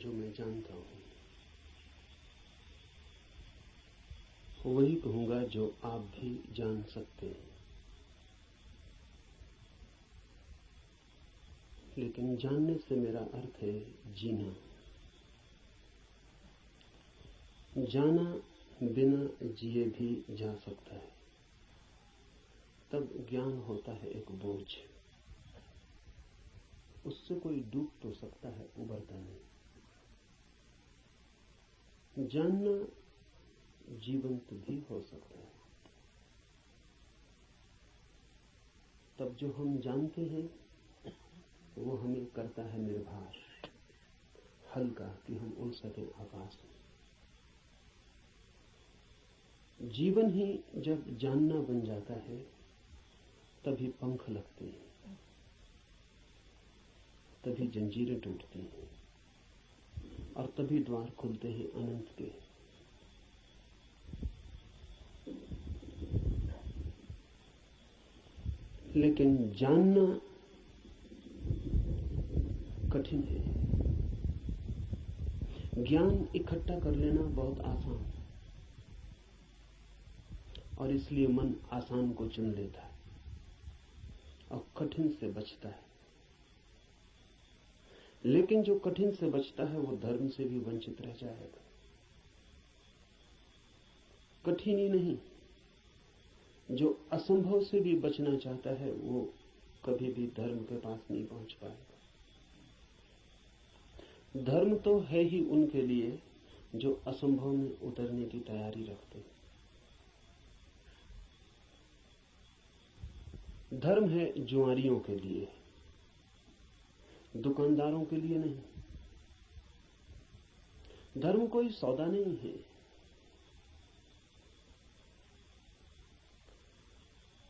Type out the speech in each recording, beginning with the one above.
जो मैं जानता हूं, वही कहूंगा जो आप भी जान सकते हैं। लेकिन जानने से मेरा अर्थ है जीना। जाना बिना जिए भी जा सकता है, तब ज्ञान होता है एक बोझ। उससे कोई डूब तो सकता है, उबरता नहीं। जानना जीवंत भी हो सकता है। तब जो हम जानते हैं वो हमें करता है निर्भर, हल्का, कि हम उड़ सकें आकाश में। जीवन ही जब जानना बन जाता है तभी पंख लगते हैं, तभी जंजीरें टूटती हैं और तभी द्वार खुलते हैं अनंत के। लेकिन जानना कठिन है। ज्ञान इकट्ठा कर लेना बहुत आसान है और इसलिए मन आसान को चुन लेता है और कठिन से बचता है। लेकिन जो कठिन से बचता है वो धर्म से भी वंचित रह जाएगा। कठिन ही नहीं, जो असंभव से भी बचना चाहता है वो कभी भी धर्म के पास नहीं पहुंच पाएगा। धर्म तो है ही उनके लिए जो असंभव में उतरने की तैयारी रखते हैं। धर्म है जुआरियों के लिए, दुकानदारों के लिए नहीं। धर्म कोई सौदा नहीं है।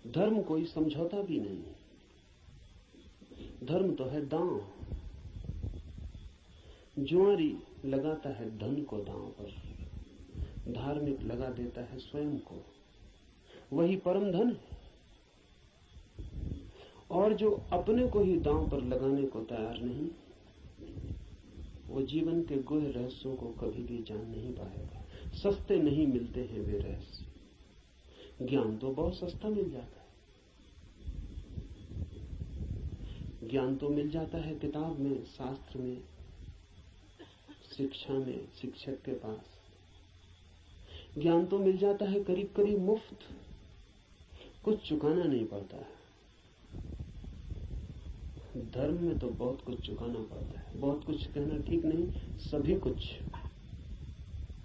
धर्म कोई समझौता भी नहीं। धर्म तो है दांव। जुआरी लगाता है धन को दांव पर, धार्मिक लगा देता है स्वयं को। वही परम धन है। और जो अपने को ही दांव पर लगाने को तैयार नहीं, वो जीवन के गुह रहस्यों को कभी भी जान नहीं पाएगा। सस्ते नहीं मिलते हैं वे रहस्य। ज्ञान तो बहुत सस्ता मिल जाता है। ज्ञान तो मिल जाता है किताब में, शास्त्र में, शिक्षा में, शिक्षक के पास। ज्ञान तो मिल जाता है करीब करीब मुफ्त, कुछ चुकाना नहीं पड़ता है। धर्म में तो बहुत कुछ चुकाना पड़ता है। बहुत कुछ कहना ठीक नहीं, सभी कुछ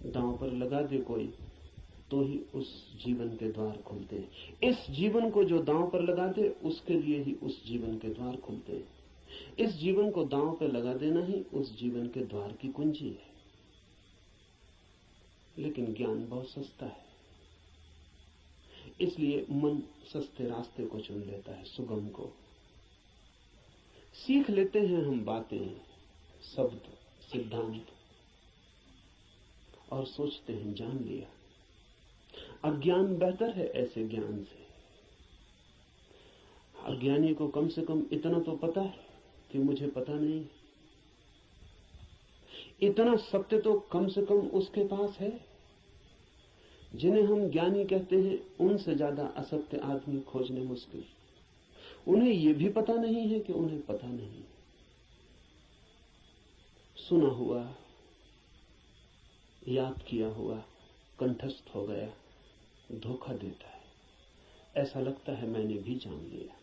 दांव पर लगा दे कोई तो ही उस जीवन के द्वार खुलते हैं। इस जीवन को जो दांव पर लगा दे उसके लिए ही उस जीवन के द्वार खुलते हैं। इस जीवन को दांव पर लगा देना ही उस जीवन के द्वार की कुंजी है। लेकिन ज्ञान बहुत सस्ता है, इसलिए मन सस्ते रास्ते को चुन लेता है, सुगम को। सीख लेते हैं हम बातें, शब्द, सिद्धांत और सोचते हैं जान लिया। अज्ञान बेहतर है ऐसे ज्ञान से। अज्ञानी को कम से कम इतना तो पता है कि मुझे पता नहीं। इतना सत्य तो कम से कम उसके पास है। जिन्हें हम ज्ञानी कहते हैं उनसे ज्यादा असत्य आदमी खोजने मुश्किल। उन्हें यह भी पता नहीं है कि उन्हें पता नहीं। सुना हुआ, याद किया हुआ कंठस्थ हो गया, धोखा देता है। ऐसा लगता है मैंने भी जान लिया।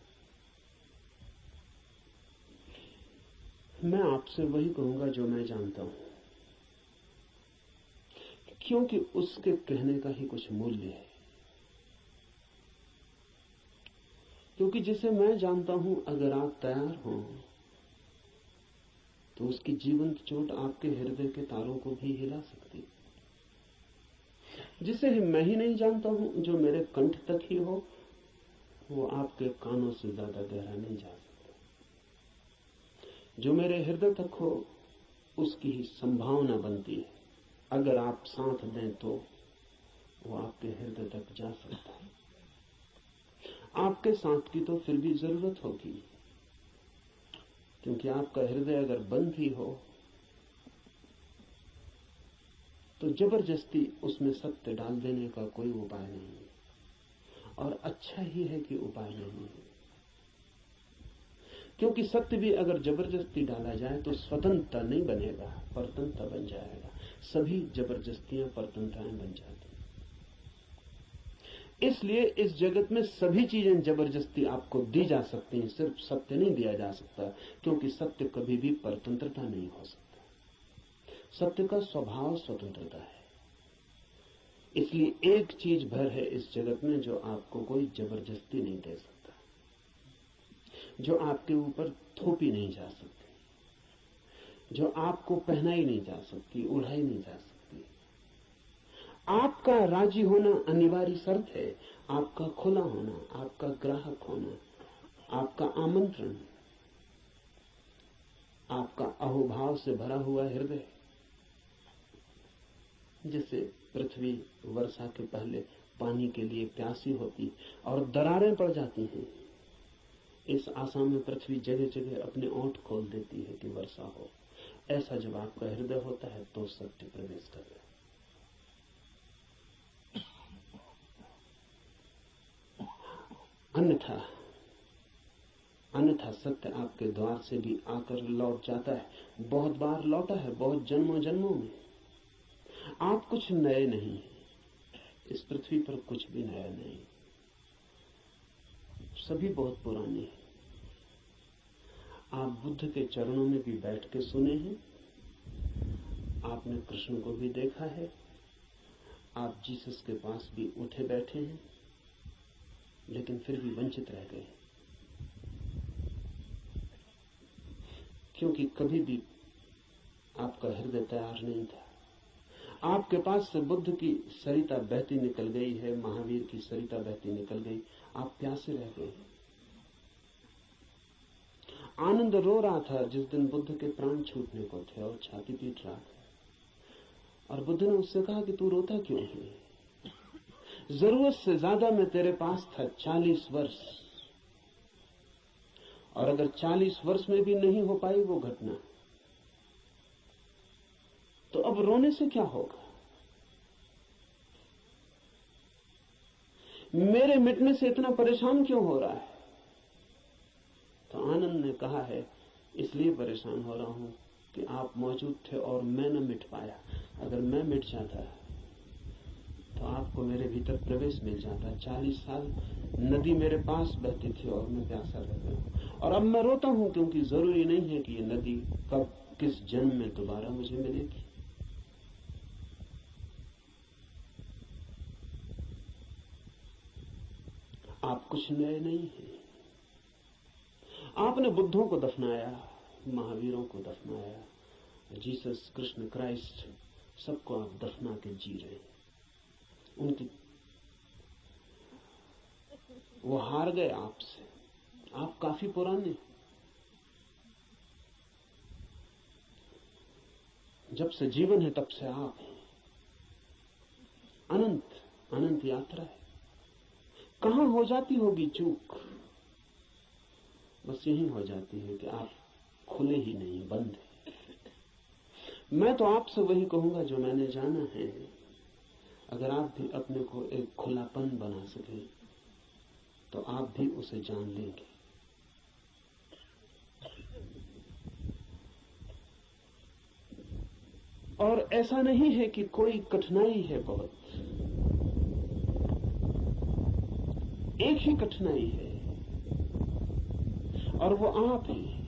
मैं आपसे वही कहूंगा जो मैं जानता हूं, क्योंकि उसके कहने का ही कुछ मूल्य है। क्योंकि जिसे मैं जानता हूं, अगर आप तैयार हो तो उसकी जीवंत चोट आपके हृदय के तारों को भी हिला सकती। जिसे मैं ही नहीं जानता हूं, जो मेरे कंठ तक ही हो, वो आपके कानों से ज्यादा गहरा नहीं जा सकता। जो मेरे हृदय तक हो उसकी ही संभावना बनती है। अगर आप साथ दें तो वो आपके हृदय तक जा सकता है। आपके साथ की तो फिर भी जरूरत होगी, क्योंकि आपका हृदय अगर बंद ही हो तो जबरदस्ती उसमें सत्य डाल देने का कोई उपाय नहीं है, और अच्छा ही है कि उपाय नहीं है। क्योंकि सत्य भी अगर जबरदस्ती डाला जाए तो स्वतंत्रता नहीं बनेगा, परतंत्रता बन जाएगा। सभी जबरदस्तियां परतंत्रताएं बन जाती। इसलिए इस जगत में सभी चीजें जबरदस्ती आपको दी जा सकती हैं, सिर्फ सत्य नहीं दिया जा सकता, क्योंकि सत्य कभी भी परतंत्रता नहीं हो सकता। सत्य का स्वभाव स्वतंत्रता है। इसलिए एक चीज भर है इस जगत में जो आपको कोई जबरदस्ती नहीं दे सकता, जो आपके ऊपर थोपी नहीं जा सकती, जो आपको पहनाई नहीं जा सकती, उड़ाई नहीं जा सकती। आपका राजी होना अनिवार्य शर्त है, आपका खुला होना, आपका ग्राहक होना, आपका आमंत्रण, आपका अहोभाव से भरा हुआ हृदय। जैसे पृथ्वी वर्षा के पहले पानी के लिए प्यासी होती और दरारें पड़ जाती हैं, इस आशा में पृथ्वी जगह जगह अपने ओंठ खोल देती है कि वर्षा हो। ऐसा जब आपका हृदय होता है तो सत्य प्रवेश कर रहा है। अन्यथा सत्य आपके द्वार से भी आकर लौट जाता है। बहुत बार लौटा है, बहुत जन्मों जन्मों में। आप कुछ नए नहीं, इस पृथ्वी पर कुछ भी नया नहीं, सभी बहुत पुराने हैं। आप बुद्ध के चरणों में भी बैठ के सुने हैं, आपने कृष्ण को भी देखा है, आप जीसस के पास भी उठे बैठे हैं, लेकिन फिर भी वंचित रह गए, क्योंकि कभी भी आपका हृदय तैयार नहीं था। आपके पास से बुद्ध की सरिता बहती निकल गई है, महावीर की सरिता बहती निकल गई, आप प्यासे रह गए। आनंद रो रहा था जिस दिन बुद्ध के प्राण छूटने को थे और छाती पीट रहा था, और बुद्ध ने उससे कहा कि तू रोता क्यों है? जरूरत से ज्यादा मैं तेरे पास था 40 वर्ष, और अगर 40 वर्ष में भी नहीं हो पाई वो घटना, तो अब रोने से क्या होगा? मेरे मिटने से इतना परेशान क्यों हो रहा है? तो आनंद ने कहा है, इसलिए परेशान हो रहा हूं कि आप मौजूद थे और मैं न मिट पाया। अगर मैं मिट जाता तो आपको मेरे भीतर प्रवेश मिल जाता। 40 साल नदी मेरे पास बहती थी और मैं प्यासा रह गया, और अब मैं रोता हूं क्योंकि जरूरी नहीं है कि ये नदी कब किस जन्म में दोबारा मुझे मिलेगी। आप कुछ नए नहीं हैं। आपने बुद्धों को दफनाया, महावीरों को दफनाया, जीसस, कृष्ण, क्राइस्ट, सबको आप दफना के जी रहे हैं। उनकी वो हार गए आपसे। आप काफी पुराने, जब से जीवन है तब से आप हैं। अनंत अनंत यात्रा है। कहां हो जाती होगी चूक? बस यही हो जाती है कि आप खुले ही नहीं, बंद है। मैं तो आपसे वही कहूंगा जो मैंने जाना है। अगर आप भी अपने को एक खुलापन बना सके तो आप भी उसे जान लेंगे। और ऐसा नहीं है कि कोई कठिनाई है बहुत, एक ही कठिनाई है और वो आप हैं।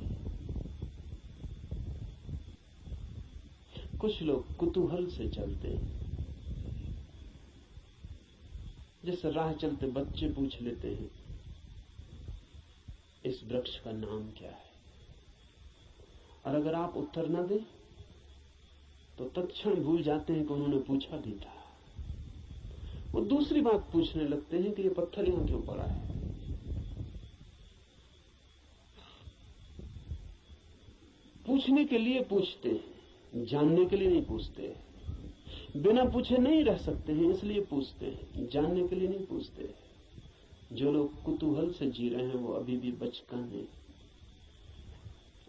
कुछ लोग कुतूहल से चलते हैं, जैसे राह चलते बच्चे पूछ लेते हैं इस वृक्ष का नाम क्या है, और अगर आप उत्तर न दें तो तत्क्षण भूल जाते हैं कि उन्होंने पूछा भी था। वो दूसरी बात पूछने लगते हैं कि ये पत्थर यहां क्यों पड़ा है। पूछने के लिए पूछते हैं, जानने के लिए नहीं पूछते। बिना पूछे नहीं रह सकते हैं, इसलिए पूछते हैं, जानने के लिए नहीं पूछते। जो लोग कुतूहल से जी रहे हैं वो अभी भी बचकाने हैं।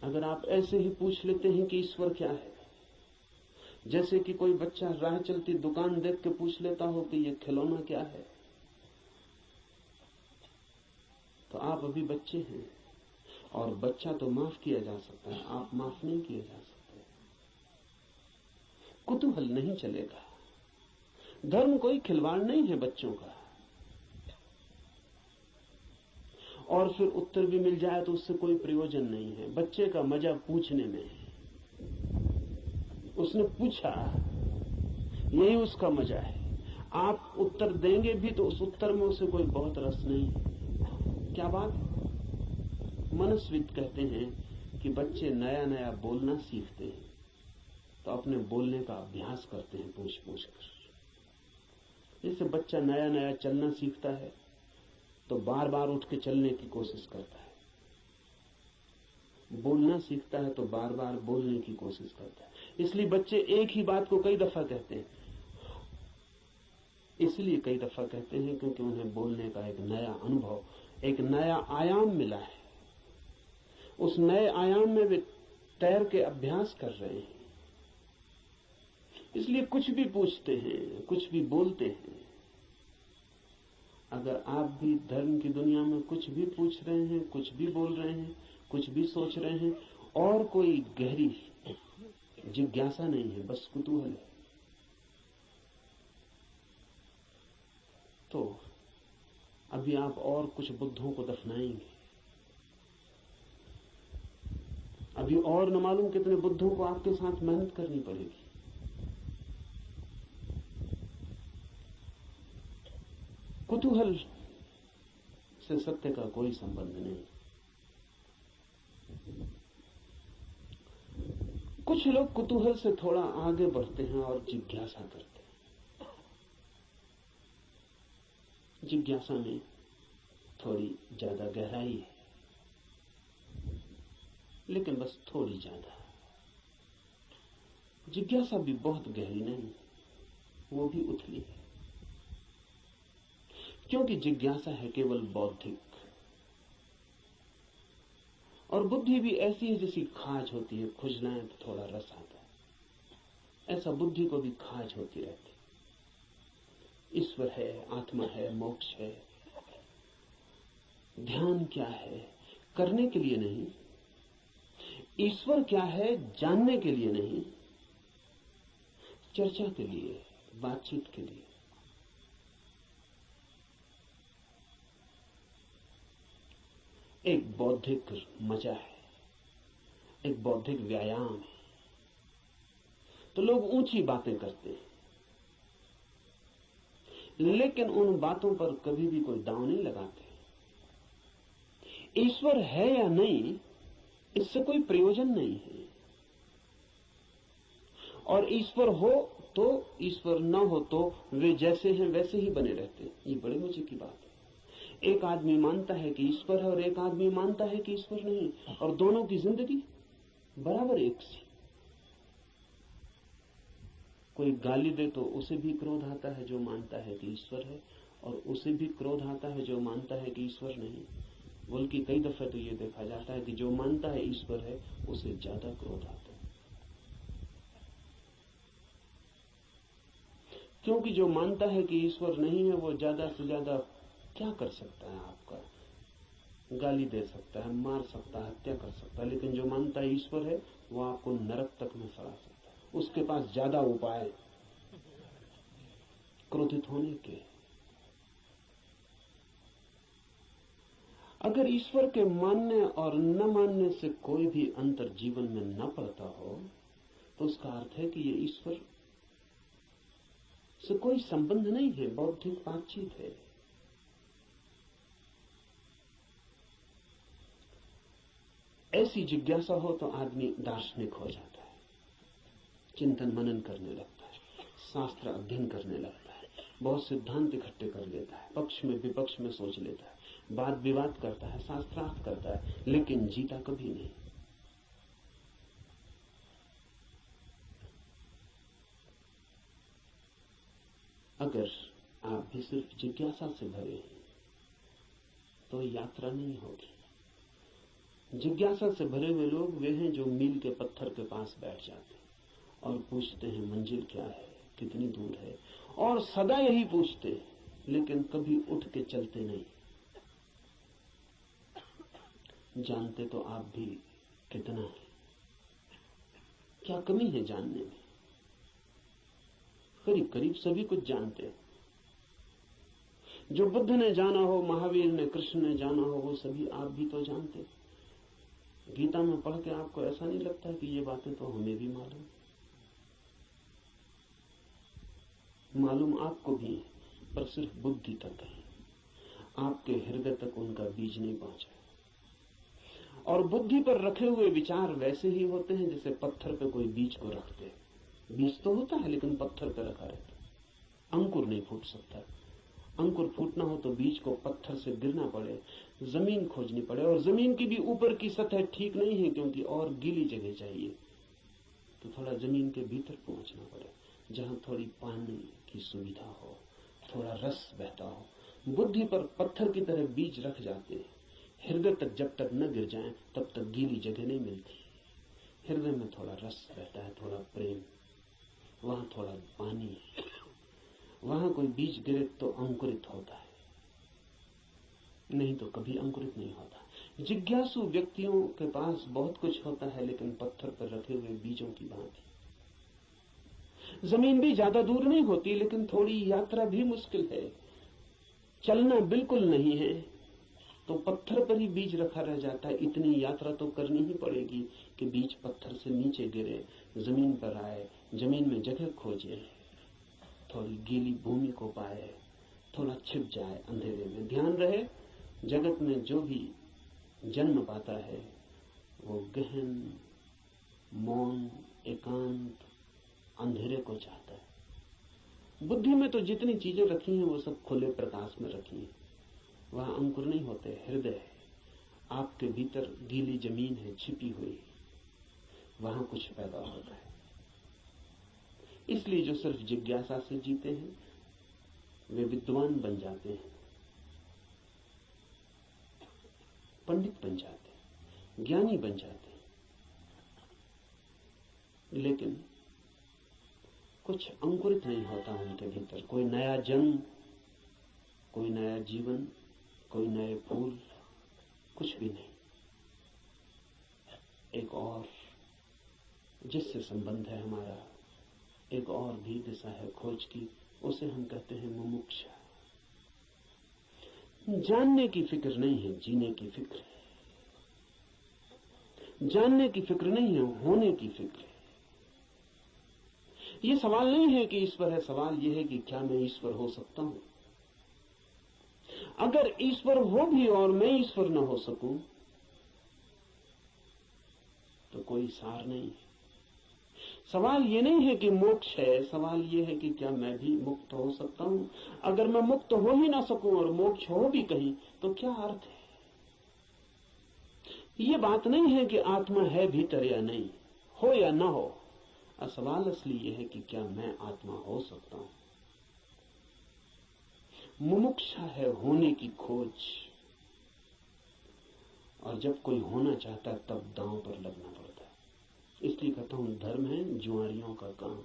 अगर आप ऐसे ही पूछ लेते हैं कि ईश्वर क्या है, जैसे कि कोई बच्चा राह चलती दुकान देख के पूछ लेता हो कि ये खिलौना क्या है, तो आप अभी बच्चे हैं, और बच्चा तो माफ किया जा सकता है, आप माफ नहीं किए जा सकते। कुतूहल नहीं चलेगा। धर्म कोई खिलवाड़ नहीं है बच्चों का, और फिर उत्तर भी मिल जाए तो उससे कोई प्रयोजन नहीं है। बच्चे का मजा पूछने में है। उसने पूछा, यही उसका मजा है। आप उत्तर देंगे भी तो उस उत्तर में उसे कोई बहुत रस नहीं है। क्या बात? मनस्विद कहते हैं कि बच्चे नया नया बोलना सीखते हैं तो अपने बोलने का अभ्यास करते हैं पूछ पूछ कर। जैसे बच्चा नया नया चलना सीखता है तो बार बार उठ के चलने की कोशिश करता है, बोलना सीखता है तो बार बार बोलने की कोशिश करता है। इसलिए बच्चे एक ही बात को कई दफा कहते हैं, इसलिए कई दफा कहते हैं क्योंकि उन्हें बोलने का एक नया अनुभव, एक नया आयाम मिला है। उस नए आयाम में वे तैर के अभ्यास कर रहे हैं, इसलिए कुछ भी पूछते हैं, कुछ भी बोलते हैं। अगर आप भी धर्म की दुनिया में कुछ भी पूछ रहे हैं, कुछ भी बोल रहे हैं, कुछ भी सोच रहे हैं, और कोई गहरी जिज्ञासा नहीं है, बस कुतूहल है, तो अभी आप और कुछ बुद्धों को दफनाएंगे। अभी और न मालूम कितने बुद्धों को आपके साथ मेहनत करनी पड़ेगी। कुतूहल से सत्य का कोई संबंध नहीं। कुछ लोग कुतूहल से थोड़ा आगे बढ़ते हैं और जिज्ञासा करते हैं। जिज्ञासा में थोड़ी ज्यादा गहराई है, लेकिन बस थोड़ी ज्यादा। जिज्ञासा भी बहुत गहरी नहीं, वो भी उथली है, क्योंकि जिज्ञासा है केवल बौद्धिक, और बुद्धि भी ऐसी है जैसी खाज होती है, खुजलाएं तो थोड़ा रस आता है, ऐसा बुद्धि को भी खाज होती रहती। ईश्वर है, आत्मा है, मोक्ष है, ध्यान क्या है, करने के लिए नहीं। ईश्वर क्या है, जानने के लिए नहीं, चर्चा के लिए, बातचीत के लिए। एक बौद्धिक मजा है, एक बौद्धिक व्यायाम है। तो लोग ऊंची बातें करते हैं, लेकिन उन बातों पर कभी भी कोई दांव नहीं लगाते। ईश्वर है या नहीं, इससे कोई प्रयोजन नहीं है। और ईश्वर हो तो, ईश्वर न हो तो वे जैसे हैं वैसे ही बने रहते हैं। ये बड़े मजे की बात है। एक आदमी मानता है कि ईश्वर है और एक आदमी मानता है कि ईश्वर नहीं, और दोनों की जिंदगी बराबर एक सी। कोई गाली दे तो उसे भी क्रोध आता है जो मानता है कि ईश्वर है, और उसे भी क्रोध आता है जो मानता है कि ईश्वर नहीं। बल्कि कई दफे तो ये देखा जाता है कि जो मानता है ईश्वर है उसे ज्यादा क्रोध आता है, क्योंकि जो मानता है कि ईश्वर नहीं है वो ज्यादा से ज्यादा क्या कर सकता है? आपका गाली दे सकता है, मार सकता है, हत्या कर सकता है। लेकिन जो मानता है ईश्वर है वो आपको नरक तक में सड़ा सकता है। उसके पास ज्यादा उपाय क्रोधित होने के। अगर ईश्वर के मानने और न मानने से कोई भी अंतर जीवन में न पड़ता हो तो उसका अर्थ है कि ये ईश्वर से कोई संबंध नहीं है, बौद्धिक बातचीत है। ऐसी जिज्ञासा हो तो आदमी दार्शनिक हो जाता है, चिंतन मनन करने लगता है, शास्त्र अध्ययन करने लगता है, बहुत सिद्धांत इकट्ठे कर लेता है, पक्ष में विपक्ष में सोच लेता है, वाद विवाद करता है, शास्त्रार्थ करता है, लेकिन जीता कभी नहीं। अगर आप भी सिर्फ जिज्ञासा से भरे हैं तो यात्रा नहीं होगी। जिज्ञासा से भरे हुए लोग वे हैं जो मील के पत्थर के पास बैठ जाते हैं और पूछते हैं मंजिल क्या है, कितनी दूर है, और सदा यही पूछते हैं, लेकिन कभी उठ के चलते नहीं। जानते तो आप भी कितना है, क्या कमी है जानने में? करीब करीब सभी कुछ जानते हैं। जो बुद्ध ने जाना हो, महावीर ने, कृष्ण ने जाना हो, वो सभी आप भी तो जानते। गीता में पढ़ के आपको ऐसा नहीं लगता कि ये बातें तो हमें भी मालूम आपको भी है, पर सिर्फ बुद्धि तक है, आपके हृदय तक उनका बीज नहीं पहुंचा। और बुद्धि पर रखे हुए विचार वैसे ही होते हैं जैसे पत्थर पे कोई बीज को रखते। बीज तो होता है लेकिन पत्थर पे रखा रहता, अंकुर नहीं फूट सकता। अंकुर फूटना हो तो बीज को पत्थर से गिरना पड़े, जमीन खोजनी पड़े, और जमीन की भी ऊपर की सतह ठीक नहीं है, क्योंकि और गीली जगह चाहिए, तो थोड़ा जमीन के भीतर पहुंचना पड़े, जहां थोड़ी पानी की सुविधा हो, थोड़ा रस बहता हो। बुद्धि पर पत्थर की तरह बीज रख जाते हैं, हृदय तक जब तक न गिर जाएं तब तक गीली जगह नहीं मिलती। हृदय में थोड़ा रस बहता है, थोड़ा प्रेम, वहां थोड़ा पानी, वहां कोई बीज गिरे तो अंकुरित होता है, नहीं तो कभी अंकुरित नहीं होता। जिज्ञासु व्यक्तियों के पास बहुत कुछ होता है, लेकिन पत्थर पर रखे हुए बीजों की भांति। जमीन भी ज्यादा दूर नहीं होती, लेकिन थोड़ी यात्रा भी मुश्किल है। चलना बिल्कुल नहीं है तो पत्थर पर ही बीज रखा रह जाता है। इतनी यात्रा तो करनी ही पड़ेगी कि बीज पत्थर से नीचे गिरे, जमीन पर आए, जमीन में जगह खोजे, थोड़ी गीली भूमि को पाए, थोड़ा छिप जाए अंधेरे में। ध्यान रहे, जगत में जो भी जन्म पाता है वो गहन, मौन, एकांत, अंधेरे को चाहता है। बुद्धि में तो जितनी चीजें रखी हैं वो सब खुले प्रकाश में रखी हैं, वहां अंकुर नहीं होते। हृदय है, आपके भीतर गीली जमीन है छिपी हुई, वहां कुछ पैदा होता है। इसलिए जो सिर्फ जिज्ञासा से जीते हैं वे विद्वान बन जाते हैं, पंडित बन जाते हैं, ज्ञानी बन जाते हैं, लेकिन कुछ अंकुरित नहीं होता उनके भीतर। कोई नया जन्म, कोई नया जीवन, कोई नए फूल, कुछ भी नहीं। एक और जिससे संबंध है हमारा, एक और भी दिशा है खोज की, उसे हम कहते हैं मुमुक्षा। जानने की फिक्र नहीं है, जीने की फिक्र है। जानने की फिक्र नहीं है, होने की फिक्र है। ये सवाल नहीं है कि ईश्वर है, सवाल यह है कि क्या मैं ईश्वर हो सकता हूं। अगर ईश्वर हो भी और मैं ईश्वर न हो सकूं तो कोई सार नहीं है। सवाल ये नहीं है कि मोक्ष है, सवाल ये है कि क्या मैं भी मुक्त हो सकता हूं। अगर मैं मुक्त हो ही ना सकूं और मोक्ष हो भी कहीं तो क्या अर्थ है। ये बात नहीं है कि आत्मा है भीतर या नहीं, हो या ना हो। सवाल असली ये है कि क्या मैं आत्मा हो सकता हूं। मुमुक्षा है होने की खोज, और जब कोई होना चाहता है तब दांव पर लगना पड़ता है। इसलिए कहता हूं धर्म है जुआरियों का काम।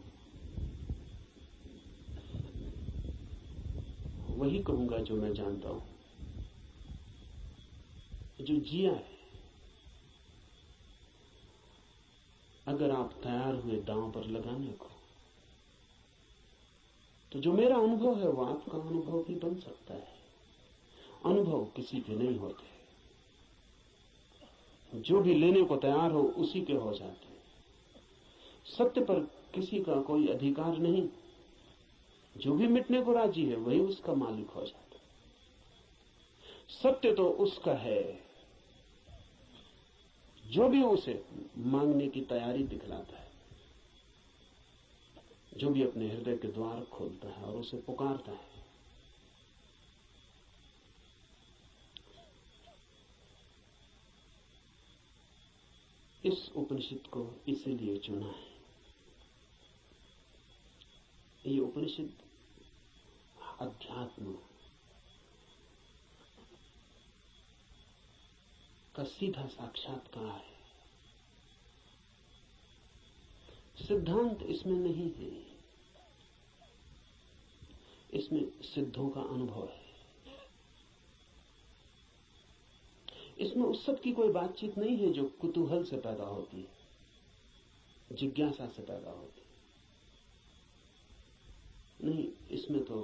वही कहूंगा जो मैं जानता हूं, जो जिया है। अगर आप तैयार हुए दांव पर लगाने को, तो जो मेरा अनुभव है वो आपका अनुभव भी बन सकता है। अनुभव किसी के नहीं होते, जो भी लेने को तैयार हो उसी के हो जाते हैं। सत्य पर किसी का कोई अधिकार नहीं, जो भी मिटने को राजी है वही उसका मालिक हो जाता है। सत्य तो उसका है जो भी उसे मांगने की तैयारी दिखलाता है, जो भी अपने हृदय के द्वार खोलता है और उसे पुकारता है। इस उपनिषद को इसीलिए चुना है। ये उपनिषद अध्यात्म का सीधा साक्षात्कार है। सिद्धांत इसमें नहीं है, इसमें सिद्धों का अनुभव है। इसमें उस सब की कोई बातचीत नहीं है जो कुतूहल से पैदा होती है, जिज्ञासा से पैदा होती है। नहीं, इसमें तो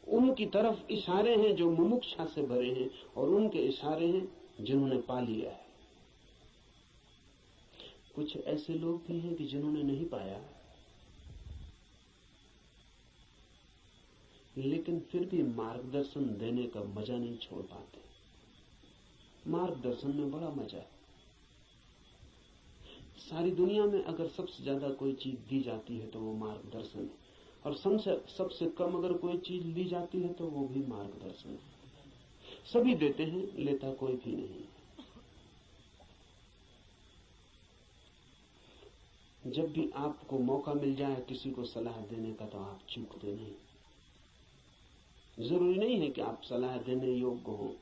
उनकी तरफ इशारे हैं जो मुमुक्षा से भरे हैं, और उनके इशारे हैं जिन्होंने पा लिया है। कुछ ऐसे लोग भी हैं कि जिन्होंने नहीं पाया, लेकिन फिर भी मार्गदर्शन देने का मजा नहीं छोड़ पाते। मार्गदर्शन में बड़ा मजा है। सारी दुनिया में अगर सबसे ज्यादा कोई चीज दी जाती है तो वो मार्गदर्शन है, और सबसे कम अगर कोई चीज ली जाती है तो वो भी मार्गदर्शन है। सभी देते हैं, लेता कोई भी नहीं। जब भी आपको मौका मिल जाए किसी को सलाह देने का, तो आप चूकते नहीं। जरूरी नहीं है कि आप सलाह देने योग्य हो,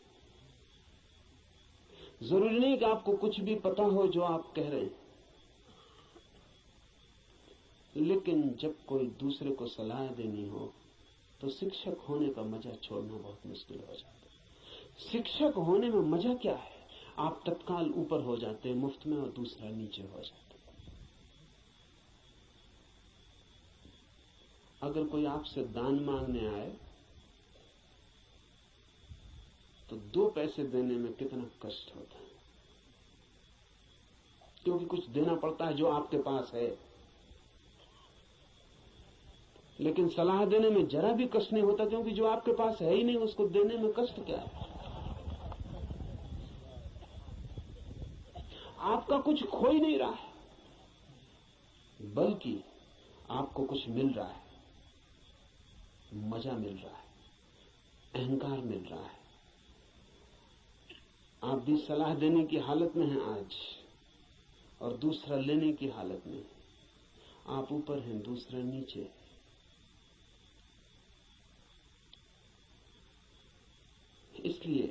जरूरी नहीं कि आपको कुछ भी पता हो जो आप कह रहे हैं, लेकिन जब कोई दूसरे को सलाह देनी हो तो शिक्षक होने का मजा छोड़ना बहुत मुश्किल हो जाता है। शिक्षक होने में मजा क्या है? आप तत्काल ऊपर हो जाते हैं मुफ्त में, और दूसरा नीचे हो जाता है। अगर कोई आपसे दान मांगने आए तो 2 पैसे देने में कितना कष्ट होता है, क्योंकि कुछ देना पड़ता है जो आपके पास है। लेकिन सलाह देने में जरा भी कष्ट नहीं होता, क्योंकि जो आपके पास है ही नहीं, उसको देने में कष्ट क्या है? आपका कुछ खो ही नहीं रहा है, बल्कि आपको कुछ मिल रहा है, मजा मिल रहा है, अहंकार मिल रहा है। आप भी सलाह देने की हालत में हैं आज, और दूसरा लेने की हालत में। आप ऊपर हैं, दूसरा नीचे है। इसलिए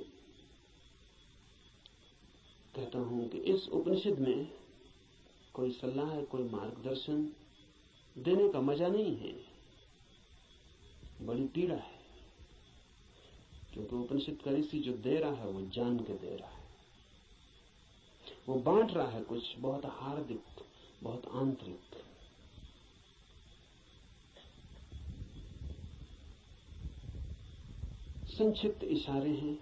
कहता हूं कि इस उपनिषद में कोई सलाह, कोई मार्गदर्शन देने का मजा नहीं है, बड़ी पीड़ा है। क्योंकि उपनिषद का ऋषि जो दे रहा है वो जान के दे रहा है, वो बांट रहा है कुछ बहुत हार्दिक, बहुत आंतरिक। संक्षिप्त इशारे हैं,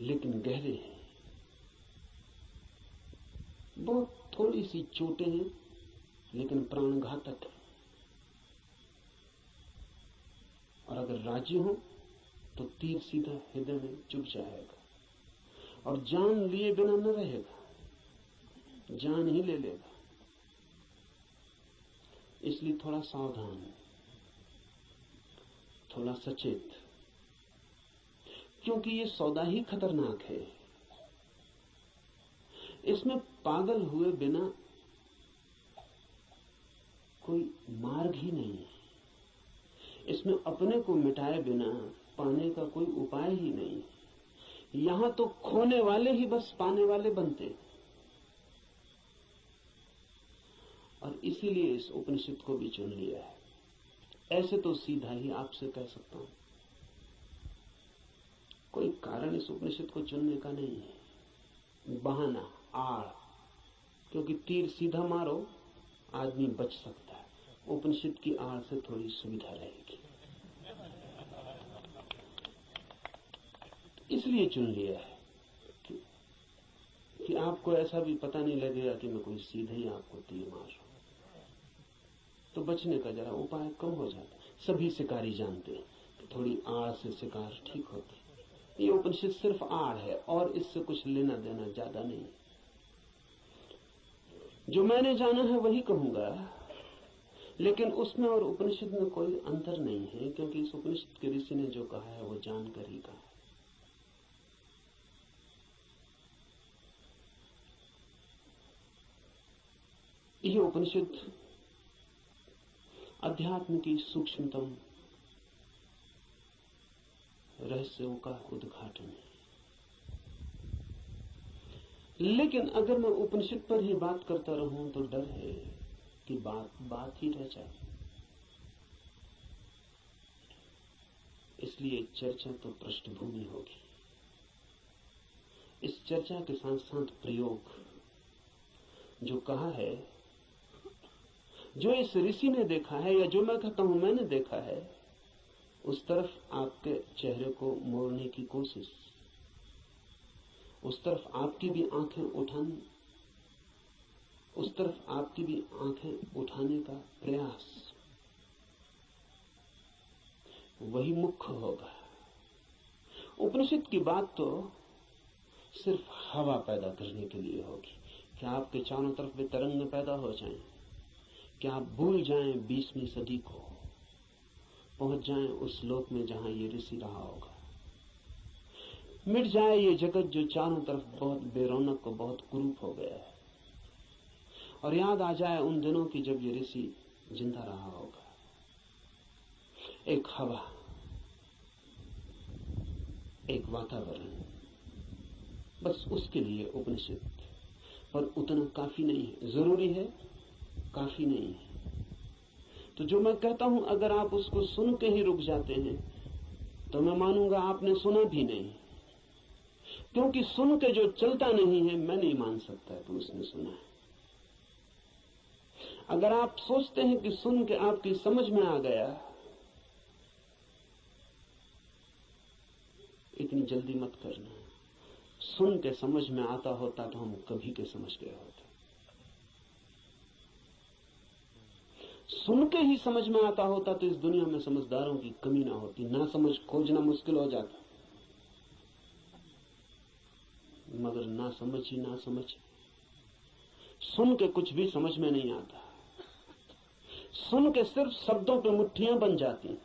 लेकिन गहरे हैं। बहुत थोड़ी सी चोटें हैं, लेकिन प्राणघातक है। और अगर राजी हो तो तीर सीधा हृदय में चुभ जाएगा, और जान लिए बिना न रहेगा, जान ही ले लेगा। इसलिए थोड़ा सावधान, थोड़ा सचेत, क्योंकि ये सौदा ही खतरनाक है। इसमें पागल हुए बिना कोई मार्ग ही नहीं है। इसमें अपने को मिटाए बिना पाने का कोई उपाय ही नहीं। यहां तो खोने वाले ही बस पाने वाले बनते हैं। और इसीलिए इस उपनिषद को भी चुन लिया है। ऐसे तो सीधा ही आपसे कह सकता हूं, कोई कारण इस उपनिषद को चुनने का नहीं है। बहाना, आड़, क्योंकि तीर सीधा मारो आदमी बच सकता है, उपनिषद की आड़ से थोड़ी सुविधा रहेगी, इसलिए चुन लिया है कि आपको ऐसा भी पता नहीं लगेगा कि मैं कोई सीधे ही आपको तीर मार रहा हूं, तो बचने का जरा उपाय कम हो जाता है। सभी शिकारी जानते हैं कि थोड़ी आड़ से शिकार ठीक होती है। ये उपनिषद सिर्फ आड़ है, और इससे कुछ लेना देना ज्यादा नहीं। जो मैंने जाना है वही कहूंगा, लेकिन उसमें और उपनिषद में कोई अंतर नहीं है, क्योंकि इस उपनिषद के ऋषि ने जो कहा है वो जानकर ही कहा है। यह उपनिषद अध्यात्म की सूक्ष्मतम रहस्यों का उद्घाटन है। लेकिन अगर मैं उपनिषद पर ही बात करता रहूं तो डर है कि बात ही रह जाए। इसलिए चर्चा तो पृष्ठभूमि होगी। इस चर्चा के साथ साथ प्रयोग, जो कहा है, जो इस ऋषि ने देखा है या जो मैं कहता हूं मैंने देखा है, उस तरफ आपके चेहरे को मोड़ने की कोशिश, उस तरफ आपकी भी आंखें उठाने, उस तरफ आपकी भी आंखें उठाने का प्रयास, वही मुख्य होगा। उपनिषद की बात तो सिर्फ हवा पैदा करने के लिए होगी कि आपके चारों तरफ वे तरंगें पैदा हो जाएं, कि आप भूल जाएं 20वीं सदी को, पहुंच जाएं उस लोक में जहां ये ऋषि रहा होगा। मिट जाए ये जगत जो चारों तरफ बहुत बेरौनक को बहुत कुरूप हो गया है, और याद आ जाए उन दिनों की जब ये ऋषि जिंदा रहा होगा। एक हवा, एक वातावरण, बस उसके लिए उपनिषद। पर उतना काफी नहीं है, जरूरी है, काफी नहीं है। तो जो मैं कहता हूं अगर आप उसको सुन के ही रुक जाते हैं तो मैं मानूंगा आपने सुना भी नहीं, क्योंकि सुन के जो चलता नहीं है मैं नहीं मान सकता कि उसने सुना है। अगर आप सोचते हैं कि सुन के आपकी समझ में आ गया, इतनी जल्दी मत करना। सुन के समझ में आता होता तो हम कभी के समझ गए होते। सुन के ही समझ में आता होता तो इस दुनिया में समझदारों की कमी ना होती, ना समझ खोजना मुश्किल हो जाता। मगर ना समझ ही ना समझ, सुन के कुछ भी समझ में नहीं आता। सुन के सिर्फ शब्दों पे मुट्ठियां बन जाती।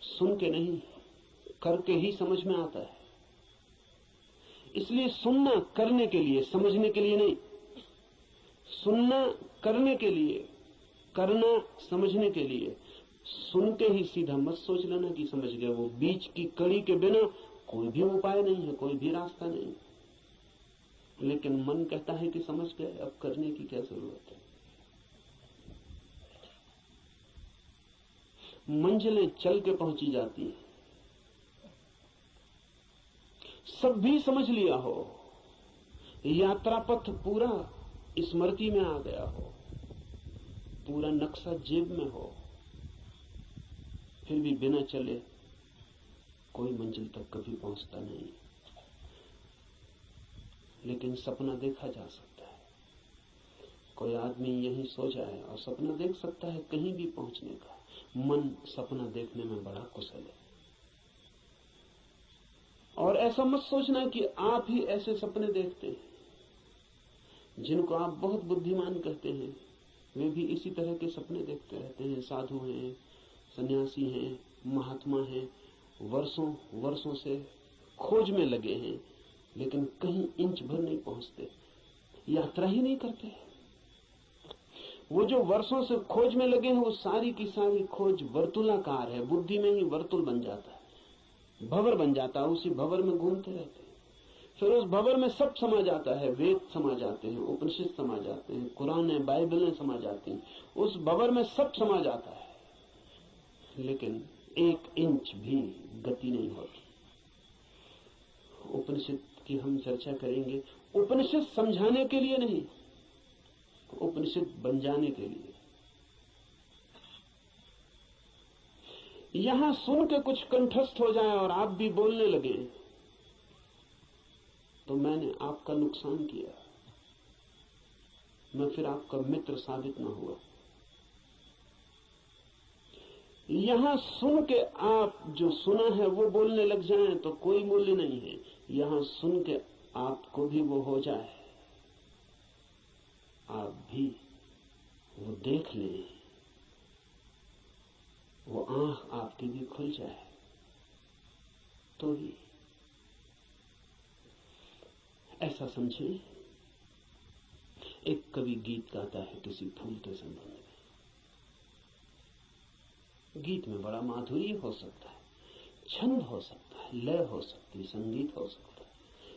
सुन के नहीं, करके ही समझ में आता है। इसलिए सुनना करने के लिए, समझने के लिए नहीं। सुनना करने के लिए, करना समझने के लिए। सुन के ही सीधा मत सोच लेना कि समझ गए। वो बीच की कड़ी के बिना कोई भी उपाय नहीं है, कोई भी रास्ता नहीं। लेकिन मन कहता है कि समझ गए, अब करने की क्या जरूरत है। मंजिलें चल के पहुंची जाती हैं। सब भी समझ लिया हो, यात्रा पथ पूरा स्मृति में आ गया हो, पूरा नक्शा जेब में हो, फिर भी बिना चले कोई मंजिल तक कभी पहुंचता नहीं। लेकिन सपना देखा जा सकता है। कोई आदमी यहीं सो जाए और सपना देख सकता है कहीं भी पहुंचने का। मन सपना देखने में बड़ा कुशल है। और ऐसा मत सोचना कि आप ही ऐसे सपने देखते हैं। जिनको आप बहुत बुद्धिमान कहते हैं वे भी इसी तरह के सपने देखते रहते हैं। साधु हैं, सन्यासी हैं, महात्मा हैं, वर्षों वर्षों से खोज में लगे हैं, लेकिन कहीं इंच भर नहीं पहुंचते, यात्रा ही नहीं करते। वो जो वर्षों से खोज में लगे हैं वो सारी की सारी खोज वर्तुलाकार है। बुद्धि में ही वर्तुल बन जाता है, भंवर बन जाता है, उसी भंवर में घूमते रहते हैं। फिर उस भंवर में सब समा जाता है, वेद समा जाते हैं, उपनिषद समा जाते हैं, कुरान है, बाइबलें समा जाती हैं। उस भंवर में सब समा जाता है, लेकिन एक इंच भी गति नहीं होती। उपनिषद की हम चर्चा करेंगे, उपनिषद समझाने के लिए नहीं, उपनिषद बन जाने के लिए। यहां सुन के कुछ कंठस्थ हो जाए और आप भी बोलने लगे तो मैंने आपका नुकसान किया, मैं फिर आपका मित्र साबित न हुआ। यहां सुन के आप जो सुना है वो बोलने लग जाएं तो कोई मूल्य नहीं है। यहां सुन के आपको भी वो हो जाए, आप भी वो देख लें, वो आंख आपकी भी खुल जाए तो ही। ऐसा समझें, एक कवि गीत गाता है किसी फूल के संबंध में। गीत में बड़ा माधुर्य हो सकता है, छंद हो सकता है, लय हो सकती, संगीत हो सकता